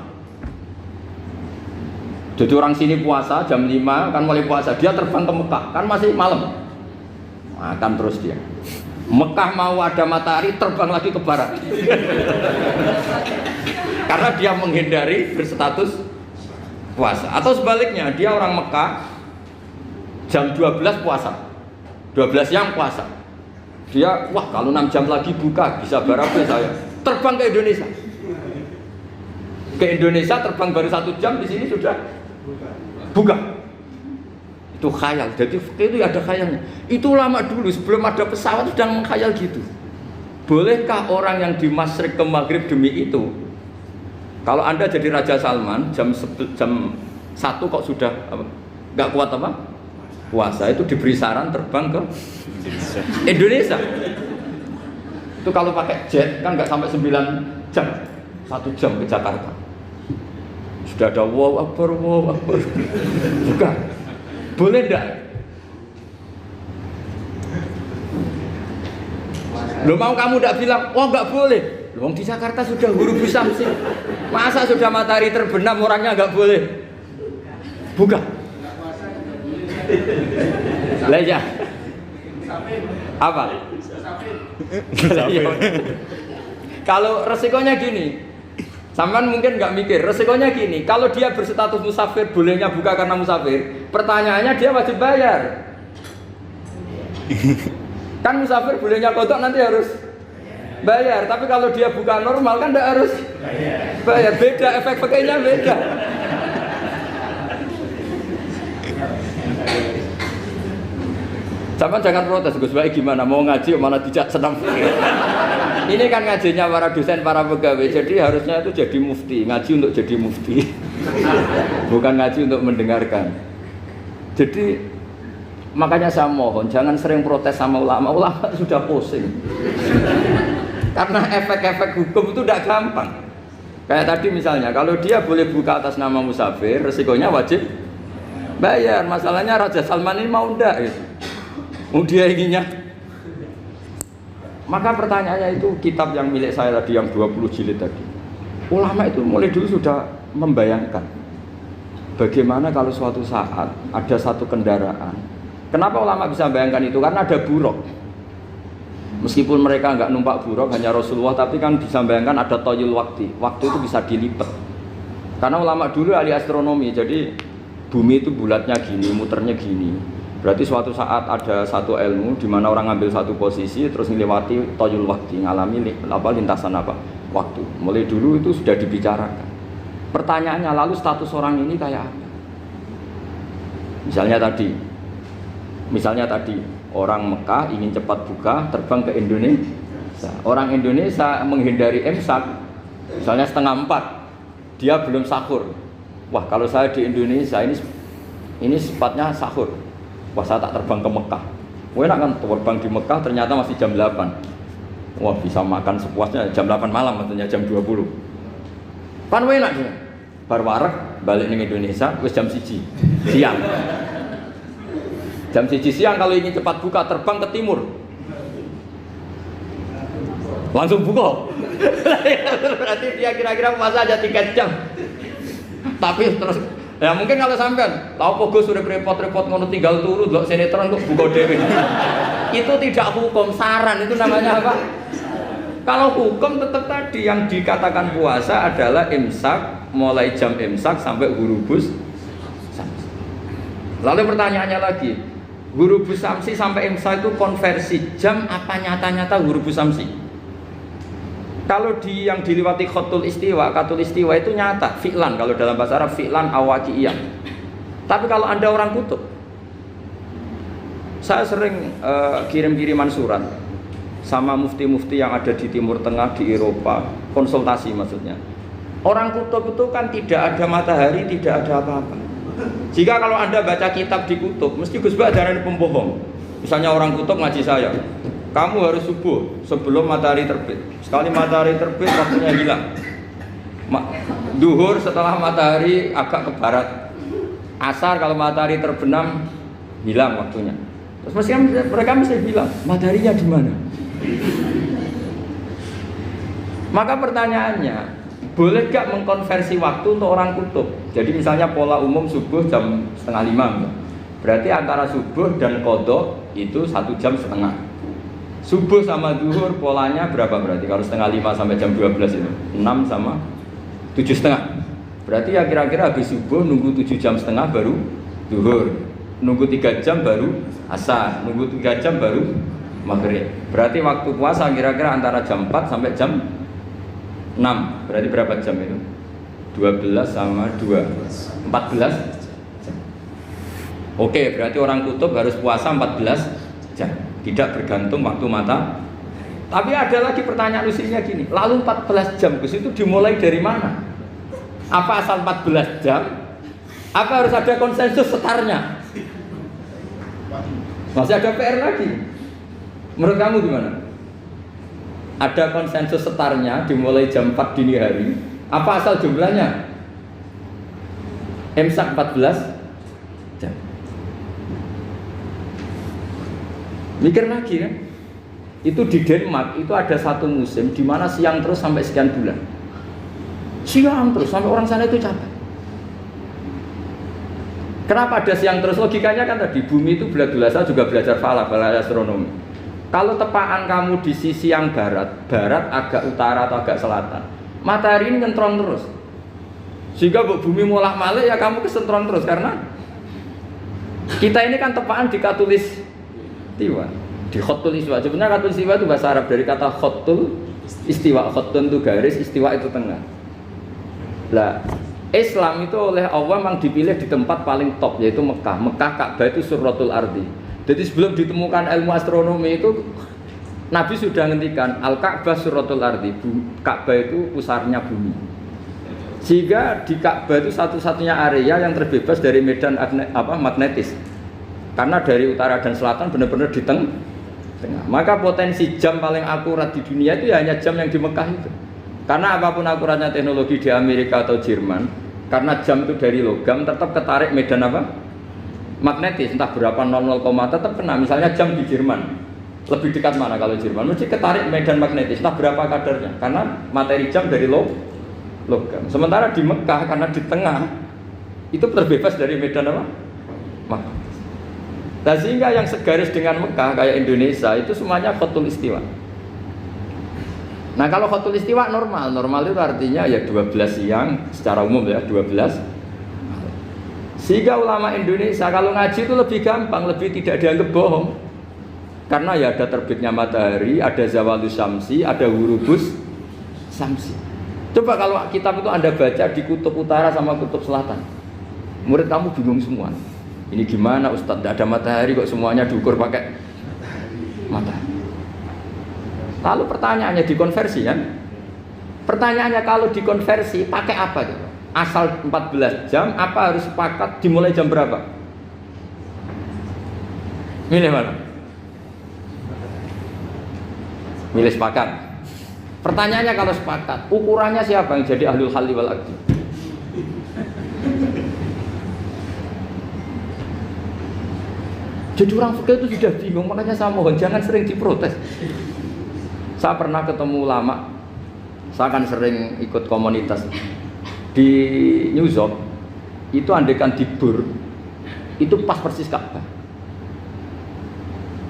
Jadi orang sini puasa jam 5 kan mulai puasa. Dia terbang ke Mekah kan masih malam. Makan terus dia. Mekah mau ada matahari terbang lagi ke barat. Karena dia menghindari berstatus puasa. Atau sebaliknya, dia orang Mekah jam 12 puasa. 12 siang puasa. Dia, wah kalau 6 jam lagi buka, bisa barabe saya. Terbang ke Indonesia. Ke Indonesia terbang baru 1 jam, di sini sudah buka. Itu khayal. Jadi itu ada khayalnya. Itu lama dulu sebelum ada pesawat sudah mengkhayal gitu. Bolehkah orang yang di Masyriq ke Maghrib demi itu? Kalau Anda jadi Raja Salman jam 1 kok sudah nggak kuat apa? Puasa, itu diberi saran terbang ke Indonesia. Itu kalau pakai jet kan nggak sampai 9 jam, 1 jam ke Jakarta. Sudah ada wow akbar. Bukan. Boleh enggak? Loh mau kamu enggak bilang, oh enggak boleh. Loh di Jakarta sudah huruf syamsi. Masa sudah matahari terbenam orangnya enggak boleh? Bukan. Lah ya. Apa? Kalau resikonya gini, sampean mungkin nggak mikir, resikonya gini, kalau dia berstatus musafir, bolehnya buka karena musafir, pertanyaannya dia wajib bayar. Kan musafir bolehnya kodok nanti harus bayar, tapi kalau dia buka normal kan nggak harus bayar. Beda, efek pakainya beda. Sampean jangan protes, Gus Baik gimana, mau ngaji malah tidak senang. Ini kan ngajinya para dosen, para pegawai, jadi harusnya itu jadi mufti, ngaji untuk jadi mufti, bukan ngaji untuk mendengarkan. Jadi makanya saya mohon jangan sering protes sama ulama sudah pusing. Karena efek-efek hukum itu tidak gampang. Kayak tadi misalnya, kalau dia boleh buka atas nama musafir, resikonya wajib bayar. Masalahnya Raja Salman ini mau enggak gitu. Dia inginnya. Maka pertanyaannya itu kitab yang milik saya tadi yang 20 jilid tadi. Ulama itu mulai dulu sudah membayangkan bagaimana kalau suatu saat ada satu kendaraan. Kenapa ulama bisa membayangkan itu? Karena ada buruk. Meskipun mereka nggak numpak buruk hanya Rasulullah, tapi kan bisa bayangkan ada toyul waktu itu bisa dilipat. Karena ulama dulu ahli astronomi, jadi bumi itu bulatnya gini, muternya gini. Berarti suatu saat ada satu ilmu di mana orang ngambil satu posisi terus melewati toyul waktu, ngalami lintasan waktu. Mulai dulu itu sudah dibicarakan. Pertanyaannya lalu status orang ini kayak apa? Misalnya tadi orang Mekah ingin cepat buka terbang ke Indonesia. Orang Indonesia menghindari imsak, misalnya 3:30, dia belum sahur. Wah, kalau saya di Indonesia ini sifatnya sahur. Wah, saya tak terbang ke Mekah. Wah, enak kan terbang di Mekah ternyata masih jam 8. Wah, bisa makan sepuasnya jam 8 malam, maksudnya jam 20. Kan enak dia. Bar wareg balik ning Indonesia wis jam 1 siang. Jam 1 siang kalau ingin cepat buka terbang ke timur. Langsung buka. Berarti dia kira-kira puasa aja 3 jam. Tapi terus ya mungkin kalau sampean, lha opo Gus urip repot-repot ngono tinggal turu ndelok sinetron kok buka dhewe. Itu tidak hukum, saran itu namanya apa? Kalau hukum tetap tadi yang dikatakan puasa adalah imsak, mulai jam imsak sampai hurubus samsi. Lalu pertanyaannya lagi, hurubus samsi sampai imsak itu konversi jam apa nyata-nyata hurubus samsi? Kalau yang diliwati khatul istiwa itu nyata, fi'lan, kalau dalam bahasa Arab fi'lan awaqiyah. Tapi kalau Anda orang kutub, saya sering kirim-kiriman surat sama mufti-mufti yang ada di Timur Tengah, di Eropa, konsultasi maksudnya. Orang kutub itu kan tidak ada matahari, tidak ada apa-apa. Jika kalau Anda baca kitab di kutub, mesti Gus Ba ajaran pembohong. Misalnya orang kutub ngaji saya, kamu harus subuh sebelum matahari terbit. Sekali matahari terbit waktunya hilang. Duhur setelah matahari agak ke barat. Asar kalau matahari terbenam hilang waktunya. Terus mereka mesti bilang mataharinya di mana? Maka pertanyaannya, boleh gak mengkonversi waktu untuk orang kutub? Jadi misalnya pola umum subuh jam 4:30. Berarti antara subuh dan qadha itu 1,5 jam. Subuh sama duhur polanya berapa berarti? Kalau 4:30 sampai jam 12 itu 6 sama 7,5. Berarti ya kira-kira habis subuh nunggu 7,5 jam baru duhur, nunggu 3 jam baru asar, nunggu 3 jam baru maghrib. Berarti waktu puasa kira-kira antara jam 4 sampai jam 6. Berarti berapa jam itu? 12 sama 2 14 jam. Oke, berarti orang kutub harus puasa 14 jam. Tidak bergantung waktu mata. Tapi ada lagi pertanyaan usinya gini, lalu 14 jam Gus itu dimulai dari mana? Apa asal 14 jam? Apa harus ada konsensus setarnya? Masih ada PR lagi. Menurut kamu gimana? Ada konsensus setarnya dimulai jam 4 dini hari. Apa asal jumlahnya? Imsak 14 jam. Mikir lagi kan? Itu di Denmark itu ada satu musim di mana siang terus sampai sekian bulan. Siang terus sampai orang sana itu capek. Kenapa ada siang terus? Logikanya kan tadi bumi itu bulat-bulat. Saya juga belajar falak, belajar astronomi. Kalau tepaan kamu di sisi yang barat agak utara atau agak selatan, matahari ini nyentrong terus. Sehingga bumi molak-malik ya kamu kesentron terus karena kita ini kan tepaan di katulis istiwa, di khotul istiwa. Sebenarnya khotul istiwa itu bahasa Arab dari kata khotul istiwa. Khotun itu garis, istiwa itu tengah. Lah, Islam itu oleh Allah memang dipilih di tempat paling top yaitu Mekah. Mekah Ka'bah itu surratul ardi. Jadi sebelum ditemukan ilmu astronomi itu Nabi sudah ngendikan Al-Ka'bah surratul ardi. Ka'bah itu pusarnya bumi. Sehingga di Ka'bah itu satu-satunya area yang terbebas dari medan magnetis. Karena dari utara dan selatan benar-benar di tengah. Maka potensi jam paling akurat di dunia itu ya hanya jam yang di Mekah itu. Karena apapun akuratnya teknologi di Amerika atau Jerman, karena jam itu dari logam tetap ketarik medan magnetis, entah berapa 00, tetap kena. Misalnya jam di Jerman lebih dekat mana kalau Jerman? Mesti ketarik medan magnetis, entah berapa kadarnya. Karena materi jam dari logam. Sementara di Mekah karena di tengah itu terbebas dari medan magnetis. Nah, sehingga yang segaris dengan Mekah kayak Indonesia itu semuanya khotul istiwa. Nah kalau khotul istiwa normal itu artinya ya 12 siang secara umum ya 12. Sehingga ulama Indonesia kalau ngaji itu lebih gampang, lebih tidak dianggap bohong. Karena ya ada terbitnya matahari, ada zawalus syamsi, ada hurubus syamsi. Coba kalau kitab itu Anda baca di kutub utara sama kutub selatan, murid kamu bingung semua. Ini gimana Ustadz, tidak ada matahari kok semuanya diukur pakai matahari. Lalu pertanyaannya dikonversi kan? Pertanyaannya kalau dikonversi pakai apa gitu? Asal 14 jam apa harus sepakat dimulai jam berapa? Milih mana? Milih sepakat. Pertanyaannya kalau sepakat, ukurannya siapa yang jadi ahlul halli wal aqdi? Jadi orang fikih itu sudah bingung, makanya saya mohon jangan sering diprotes. Saya pernah ketemu ulama, saya kan sering ikut komunitas di New York. Itu andekan dibur, itu pas persis Ka'bah.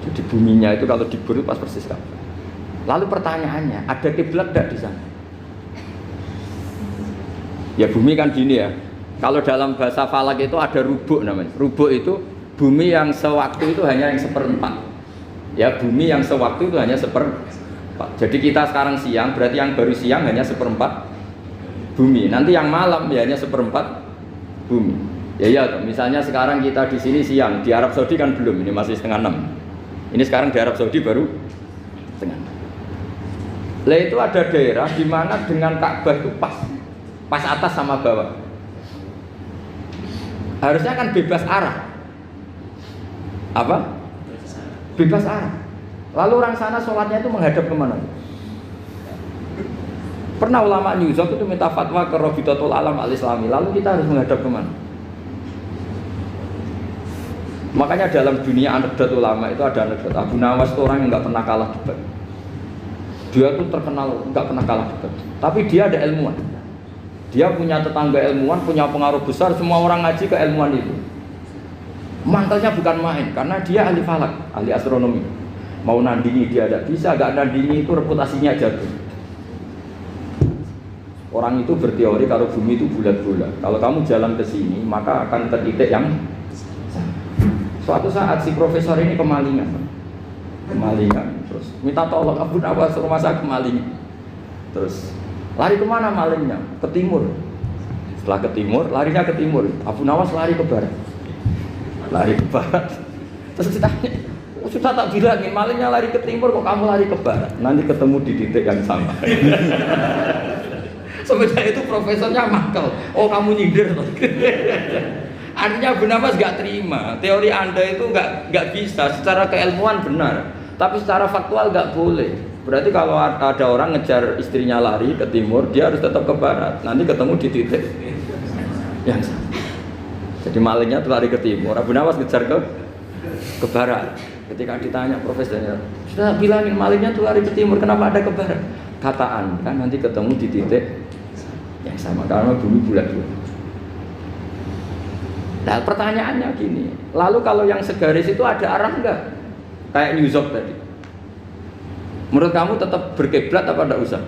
Jadi buminya itu kalau dibur itu pas persis Ka'bah. Lalu pertanyaannya, ada kiblat tidak di sana? Ya bumi kan gini ya. Kalau dalam bahasa falak itu ada rubuk namanya. Rubuk itu bumi yang sewaktu itu hanya yang seperempat. Ya bumi yang sewaktu itu hanya seperempat. Jadi kita sekarang siang, berarti yang baru siang hanya seperempat bumi. Nanti yang malam ya hanya seperempat bumi. Ya, misalnya sekarang kita di sini siang, di Arab Saudi kan belum, ini masih setengah 6. Ini sekarang di Arab Saudi baru setengah 6. Lah itu ada daerah di mana dengan Ka'bah itu pas atas sama bawah. Harusnya kan bebas arah. Apa? Bebas arah. Lalu orang sana sholatnya itu menghadap kemana? Pernah ulama New York itu minta fatwa ke Rabitatul Alam Al-Islami. Lalu kita harus menghadap kemana? Makanya dalam dunia anekdot ulama itu ada anekdot Abu Nawas itu orang yang nggak pernah kalah debat. Dia tuh terkenal nggak pernah kalah debat. Tapi dia ada ilmuwan. Dia punya tetangga ilmuwan, punya pengaruh besar. Semua orang ngaji ke ilmuwan itu. Mantelnya bukan main, karena dia ahli falak, ahli astronomi. Mau nandingi dia tidak bisa, gak nandingi itu reputasinya jatuh. Orang itu berteori kalau bumi itu bulat-bulat. Kalau kamu jalan ke sini, maka akan ke titik yang sama. Suatu saat si profesor ini kemalingan, terus minta tolong Abu Nawas rumah saya kemalingan. Terus lari kemana malingnya? Ke timur. Setelah ke timur, larinya ke timur. Abu Nawas lari ke barat. Terus ditanya, sudah tak bilangin malingnya lari ke timur kok kamu lari ke barat. Nanti ketemu di titik yang sama. Sebenarnya itu profesornya makal. Oh kamu nyindir. Artinya Abu Nawas gak terima. Teori Anda itu gak bisa. Secara keilmuan benar, tapi secara faktual gak boleh. Berarti kalau ada orang ngejar istrinya lari ke timur, dia harus tetap ke barat. Nanti ketemu di titik yang sama. Jadi malingnya tuh lari ke timur, Abu Nawas ngejar ke barat. Ketika ditanya profesornya, sudah bilangin malingnya tuh lari ke timur, kenapa ada ke barat? Kata Anda nanti ketemu di titik yang sama karena bumi bulat-bulat. Nah pertanyaannya gini, lalu kalau yang segaris itu ada arah enggak? Kayak New York tadi. Menurut kamu tetap berkiblat apa enggak usah?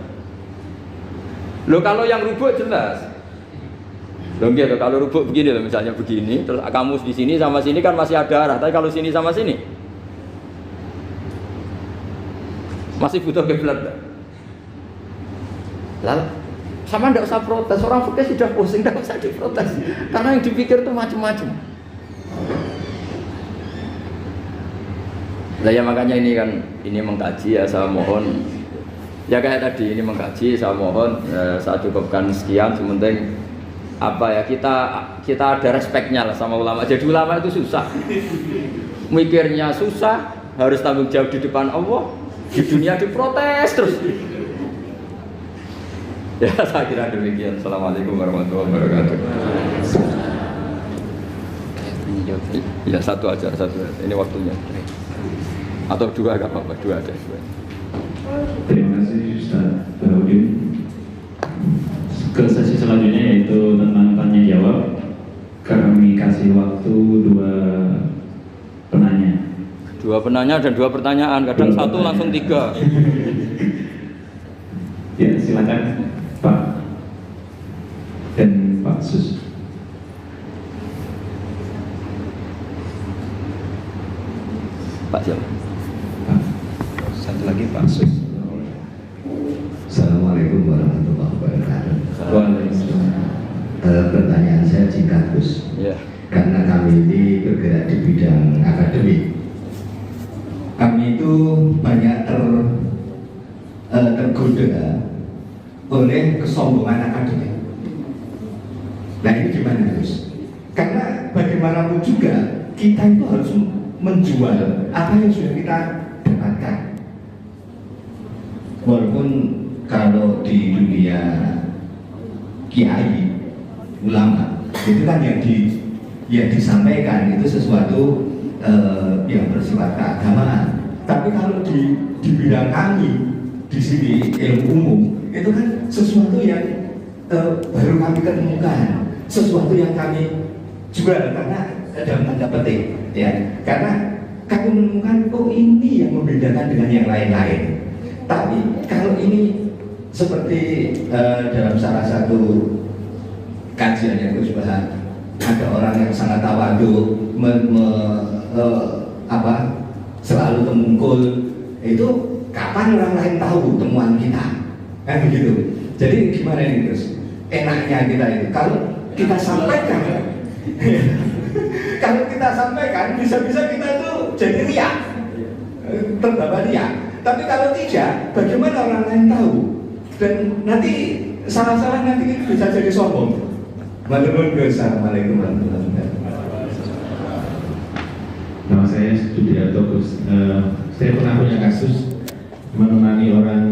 Loh kalau yang rubuk jelas. Loh gitu, kalau rubuk begini loh, misalnya begini, terus kamu di sini sama sini kan masih ada arah, tapi kalau sini sama sini masih butuh kiblat. Lalu sama ndak usah protes, orang fikih sudah pusing, ndak usah diprotes, karena yang dipikir itu macam-macam. Nah ya makanya ini kan, ini mengkaji ya, saya mohon ya kayak tadi ini mengkaji, saya mohon saya cukupkan sekian, sementing apa ya kita ada respeknya lah sama ulama. Jadi ulama itu susah, mikirnya susah, harus tanggung jawab di depan Allah, di dunia diprotes terus. Ya saya kira demikian. Assalamualaikum warahmatullahi wabarakatuh. Ya satu aja. Ini waktunya. Atau dua enggak apa-apa, dua aja. Terima kasih Ustaz Bahrudin. Ke sesi selanjutnya yaitu tentang tanya jawab. Kami kasih waktu dua penanya Dua penanya dan dua pertanyaan, kadang Dua satu langsung tiga. Ya, silakan Pak dan Pak Sus. Pak siapa? Pak. Satu lagi Pak Sus. Assalamualaikum warahmatullahi wabarakatuh. Waalaikumsalam. Pertanyaan saya singkat Gus, Ya. karena kami ini bergerak di bidang akademik. Kami itu banyak tergoda oleh kesombongan akademik. Nah ini gimana Gus? Karena bagaimanapun juga kita itu harus menjual apa yang sudah kita dapatkan. Walaupun kalau di dunia kiai, ulama, itu kan yang disampaikan itu sesuatu yang bersifat keagamaan. Tapi kalau di bidang kami di sini ilmu umum itu kan sesuatu yang baru kami ketemukan, sesuatu yang kami jual karena dalam tanda petik, ya, karena kami menemukan oh ini yang membedakan dengan yang lain-lain. Tapi kalau ini seperti dalam salah satu kajian yang Gus bahas, ada orang yang sangat tawadu, selalu temungkul, itu kapan orang lain tahu temuan kita, kan begitu. Jadi gimana ini Gus? Enaknya kita itu kalau kita sampaikan, kalau kita sampaikan bisa-bisa kita itu jadi riak, terbawa riak. Tapi kalau tidak, bagaimana orang lain tahu? Dan nanti salah-salah nanti bisa jadi sombong. Assalamualaikum warahmatullahi wabarakatuh. Nama saya Sudiarto Gus. Saya pernah punya kasus menemani orang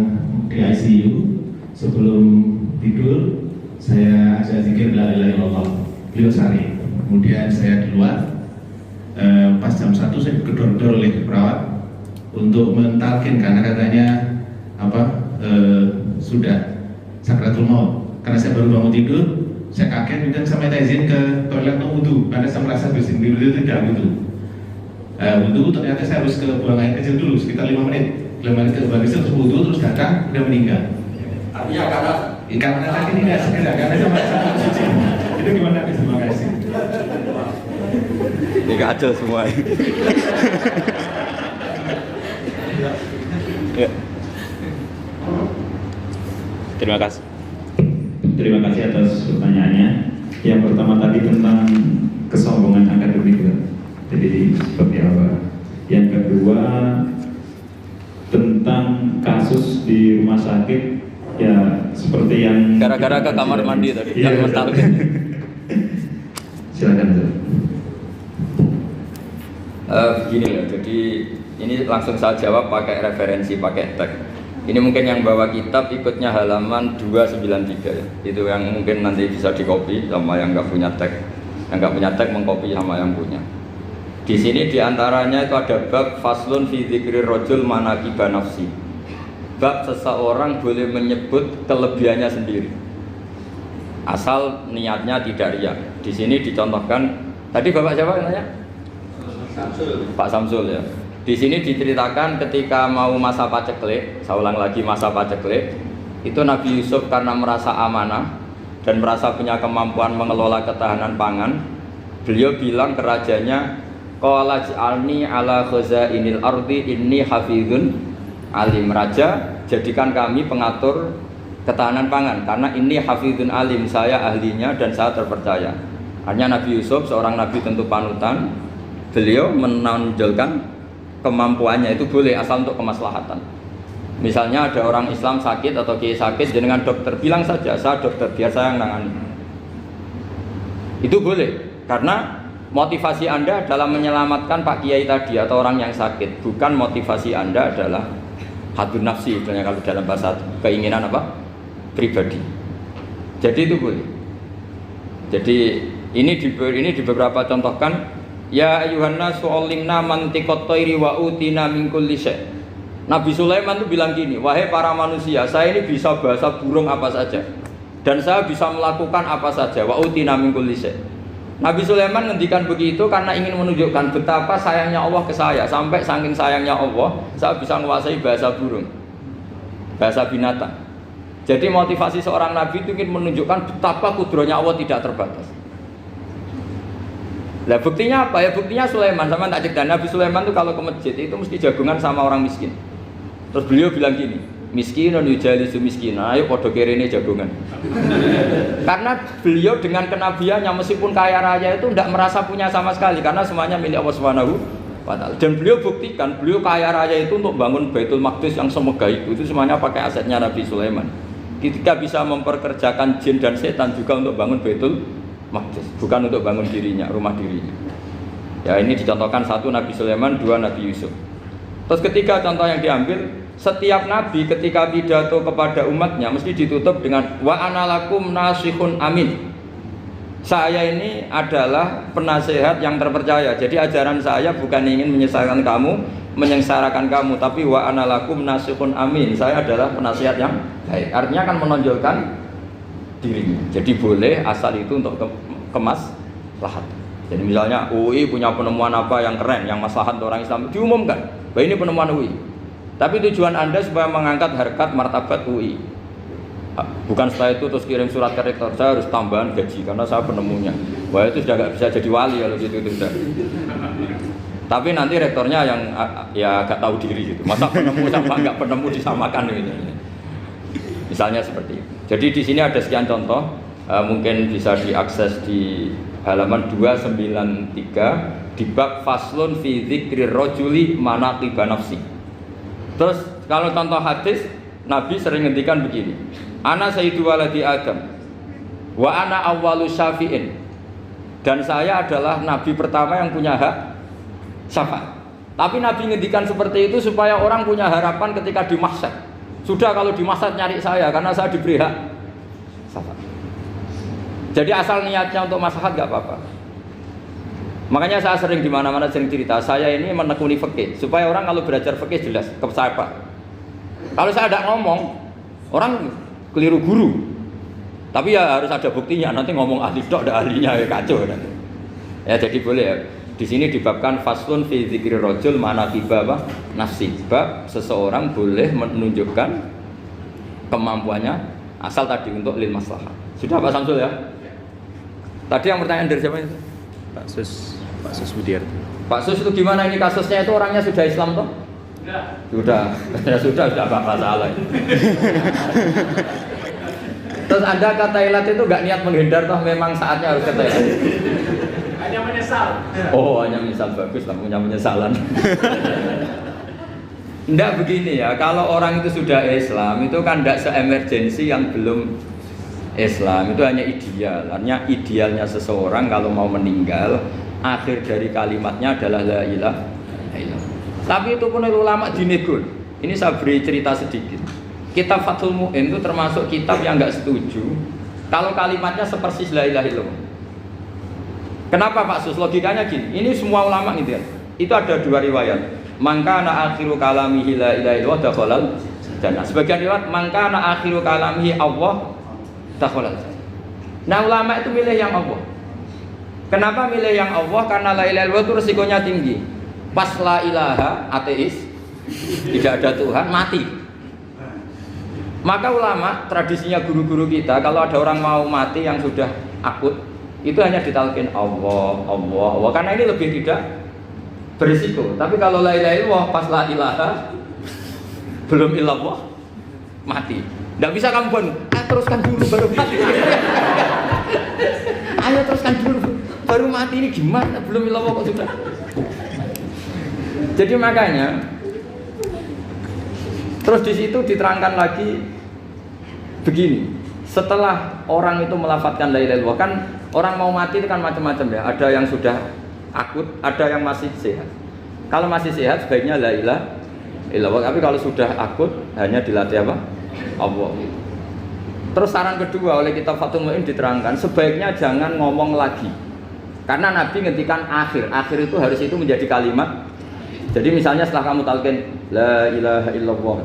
di ICU. Sebelum tidur, saya zikir la ilaha illallah. Beliau sari. Kemudian saya di luar. Pas jam 1 saya digedor-gedor oleh perawat untuk mentalkin karena katanya sudah sakratul maut. Karena saya baru bangun tidur, saya kaget dan saya minta izin ke toilet mau wudhu karena saya merasa bersin di wudhu tidak wudhu. Wudhu ternyata saya harus ke buang air kecil dulu sekitar 5 menit. 5 menit ke buang kecil terus wudhu terus datang udah meninggal. Artinya Karena sakit ini nggak sekedar karena saya merasa suci. Itu gimana nih? Terima kasih. ini kacau semua. Ya. Terima kasih. Terima kasih atas pertanyaannya. Yang pertama tadi tentang kesombongan akademik, jadi seperti apa? Yang kedua tentang kasus di rumah sakit, ya seperti yang Gara-gara ke kamar mandi tadi, Iya, yang mental. Silakan. Begini ya, jadi ini langsung saya jawab pakai referensi, pakai tag. Ini mungkin yang bawa kitab ikutnya halaman 293 ya. Itu yang mungkin nanti bisa dikopi sama yang nggak punya tag. Yang nggak punya tag mengkopi sama yang punya. Di sini diantaranya itu ada bab faslun fi dzikri rajul manaqiba nafsi. Bab seseorang boleh menyebut kelebihannya sendiri. Asal niatnya tidak riya. Di sini dicontohkan, tadi Bapak siapa nanya? Pak Samsul ya. Di sini diceritakan ketika mau masa paceklik, saya ulang lagi masa paceklik, itu Nabi Yusuf karena merasa amanah dan merasa punya kemampuan mengelola ketahanan pangan, beliau bilang ke rajanya, qala ja'alni ala khazainil ardi inni hafizun alim. Raja, jadikan kami pengatur ketahanan pangan karena ini hafizun alim, saya ahlinya dan saya terpercaya. Hanya Nabi Yusuf seorang nabi tentu panutan, beliau menonjolkan kemampuannya itu boleh asal untuk kemaslahatan. Misalnya ada orang Islam sakit atau kiai sakit, jenengan dokter, bilang saja saya dokter, biar saya yang nangani. Itu boleh, karena motivasi Anda dalam menyelamatkan Pak Kiai tadi atau orang yang sakit, bukan motivasi Anda adalah hadun nafsi, istilahnya kalau dalam bahasa keinginan apa? Pribadi. Jadi itu boleh. Jadi ini di beberapa contohkan. Ya ayuhan nasu ulimna mantiqat thairi wa utina min kulli syai'. Nabi Sulaiman itu bilang gini, wahai para manusia, saya ini bisa bahasa burung apa saja dan saya bisa melakukan apa saja. Wa utina min kulli syai'. Nabi Sulaiman ngendikan begitu karena ingin menunjukkan betapa sayangnya Allah ke saya. Sampai saking sayangnya Allah, saya bisa menguasai bahasa burung, bahasa binatang. Jadi motivasi seorang Nabi itu ingin menunjukkan betapa kudrohnya Allah tidak terbatas. Nah buktinya apa ya? Buktinya Sulaiman, sama tak cerita. Nabi Sulaiman itu kalau ke masjid itu mesti jagungan sama orang miskin. Terus beliau bilang gini, miskinun yujalisu miskinan, ayo podo kerene jagungan. Karena beliau dengan kenabiannya meskipun kaya raya itu tidak merasa punya sama sekali karena semuanya milik Allah Subhanahu wa Ta'ala. Dan beliau buktikan beliau kaya raya itu untuk bangun Baitul Maqdis yang semegah itu semuanya pakai asetnya Nabi Sulaiman. Ketika bisa memperkerjakan jin dan setan juga untuk bangun Baitul Maqdis, bukan untuk bangun dirinya, rumah dirinya. Ya ini dicontohkan satu Nabi Sulaiman, dua Nabi Yusuf. Terus ketiga contoh yang diambil, setiap nabi ketika pidato kepada umatnya mesti ditutup dengan wa analakum nasihun amin. Saya ini adalah penasehat yang terpercaya. Jadi ajaran saya bukan ingin menyengsarakan kamu, tapi wa analakum nasihun amin. Saya adalah penasehat yang baik. Artinya akan menonjolkan dirinya. Jadi boleh asal itu untuk kemaslahat. Jadi misalnya UI punya penemuan apa yang keren, yang maslahat untuk orang Islam, diumumkan bahwa ini penemuan UI. Tapi tujuan Anda supaya mengangkat harkat martabat UI. Bukan setelah itu terus kirim surat ke rektor, saya harus tambahan gaji karena saya penemunya. Wah itu sudah nggak bisa jadi wali kalau gitu itu sudah. Tapi nanti rektornya yang ya nggak tahu diri gitu. Masa penemu sama nggak penemu disamakan gitu. Misalnya seperti itu. Jadi di sini ada sekian contoh, mungkin bisa diakses di halaman 293 di bab faslun fi dzikri rajuli manaqiba nafsi. Terus kalau contoh hadis, Nabi sering ngendikan begini, ana sayyidu waladi Adam wa ana awwalu syafi'in, dan saya adalah Nabi pertama yang punya hak syafaat. Tapi Nabi ngendikan seperti itu supaya orang punya harapan ketika di mahsyar. Sudah kalau di mahsyar nyari saya karena saya diberi hak syafaat. Jadi asal niatnya untuk maslahat gak apa-apa. Makanya saya sering di mana-mana sering cerita, saya ini menekuni fikih supaya orang kalau belajar fikih jelas ke saya Pak. Kalau saya tidak ngomong, orang keliru guru. Tapi ya harus ada buktinya. Nanti ngomong ahli dok, ada ahlinya ya kacau. Ya jadi boleh ya. Di sini dibabkan faslun fi dzikri rajul manaqiba nafsi. Bab seseorang boleh menunjukkan kemampuannya asal tadi untuk lil maslahah. Sudah Pak Samsul ya? Tadi yang pertanyaan dari siapa itu? Pak Sus Budiarto. Pak Sus itu gimana ini kasusnya itu orangnya sudah Islam toh? Sudah. Sudah enggak masalah. Terus Anda ke Thailand itu enggak niat menghindar toh, memang saatnya harus ke Thailand. Hanya menyesal. Oh, hanya menyesal, bagus lah punya penyesalan. Enggak begini ya, kalau orang itu sudah Islam itu kan enggak se-emergensi yang belum Islam, itu hanya ideal. Artinya idealnya seseorang kalau mau meninggal, akhir dari kalimatnya adalah la ilaha illallah. Tapi itu pun ulama dinegol. Ini saya beri cerita sedikit. Kitab Fathul Mu'in itu termasuk kitab yang enggak setuju kalau kalimatnya sepersis la ilaha illallah. Kenapa Pak Sus? Logikanya gini, ini semua ulama gitu ya. Itu ada dua riwayat. Mangkana akhiru kalamihi la ilaha illallah dakhalal jannah. Sebagian riwayat mangkana akhiru kalamihi Allah dakhalal jannah. Nah ulama itu milih yang Allah. Kenapa milih yang Allah? Karena la ilaha illallah itu resikonya tinggi. Pas la ilaha ateis, tidak ada Tuhan, mati. Maka ulama, tradisinya guru-guru kita, kalau ada orang mau mati yang sudah akut, itu hanya ditalkin Allah, Allah, Allah. Karena ini lebih tidak berisiko. Tapi kalau la ilaha illallah, pas la ilaha belum illallah, mati. Tidak bisa kamu bangun, teruskan dulu baru mati. Ayo teruskan dulu baru mati, ini gimana? Belum illallah kok sudah. Jadi makanya terus di situ diterangkan lagi begini. Setelah orang itu melafadzkan la ilaha illallah, kan orang mau mati itu kan macam-macam ya. Ada yang sudah akut, ada yang masih sehat. Kalau masih sehat sebaiknya la ilaha illallah. Tapi kalau sudah akut hanya dilatih apa? Allah. Terus saran kedua oleh kitab Fathul Mu'in diterangkan sebaiknya jangan ngomong lagi. Karena Nabi ngendikan akhir itu harus itu menjadi kalimat. Jadi misalnya setelah kamu talqin la ilaha illallah,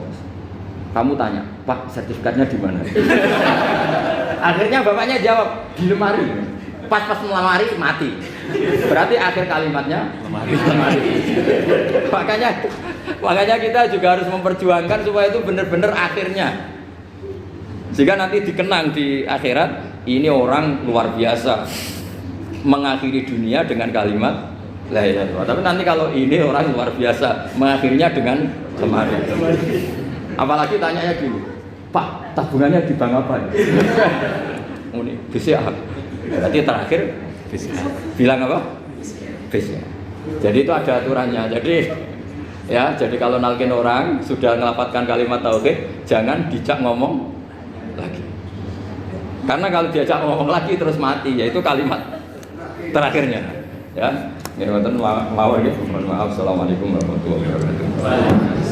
kamu tanya, "Pak, sertifikatnya di mana?" Akhirnya bapaknya jawab, "Di lemari." pas melamari mati. Berarti akhir kalimatnya melamari. Makanya kita juga harus memperjuangkan supaya itu benar-benar akhirnya. Sehingga nanti dikenang di akhirat, ini orang luar biasa mengakhiri dunia dengan kalimat la ilaha illallah. Tapi nanti kalau ini orang luar biasa mengakhirinya dengan lemari. Apalagi tanyanya gini, Pak, tabungannya di bank apa? Ini BCA. Berarti terakhir bilang apa? BCA. Jadi itu ada aturannya. Jadi kalau nalkin orang sudah ngelapatkan kalimat tauhid, jangan dijak ngomong lagi. Karena kalau diajak ngomong lagi terus mati, yaitu kalimat terakhirnya. Ya, mohon maaf. Assalamualaikum warahmatullahi wabarakatuh.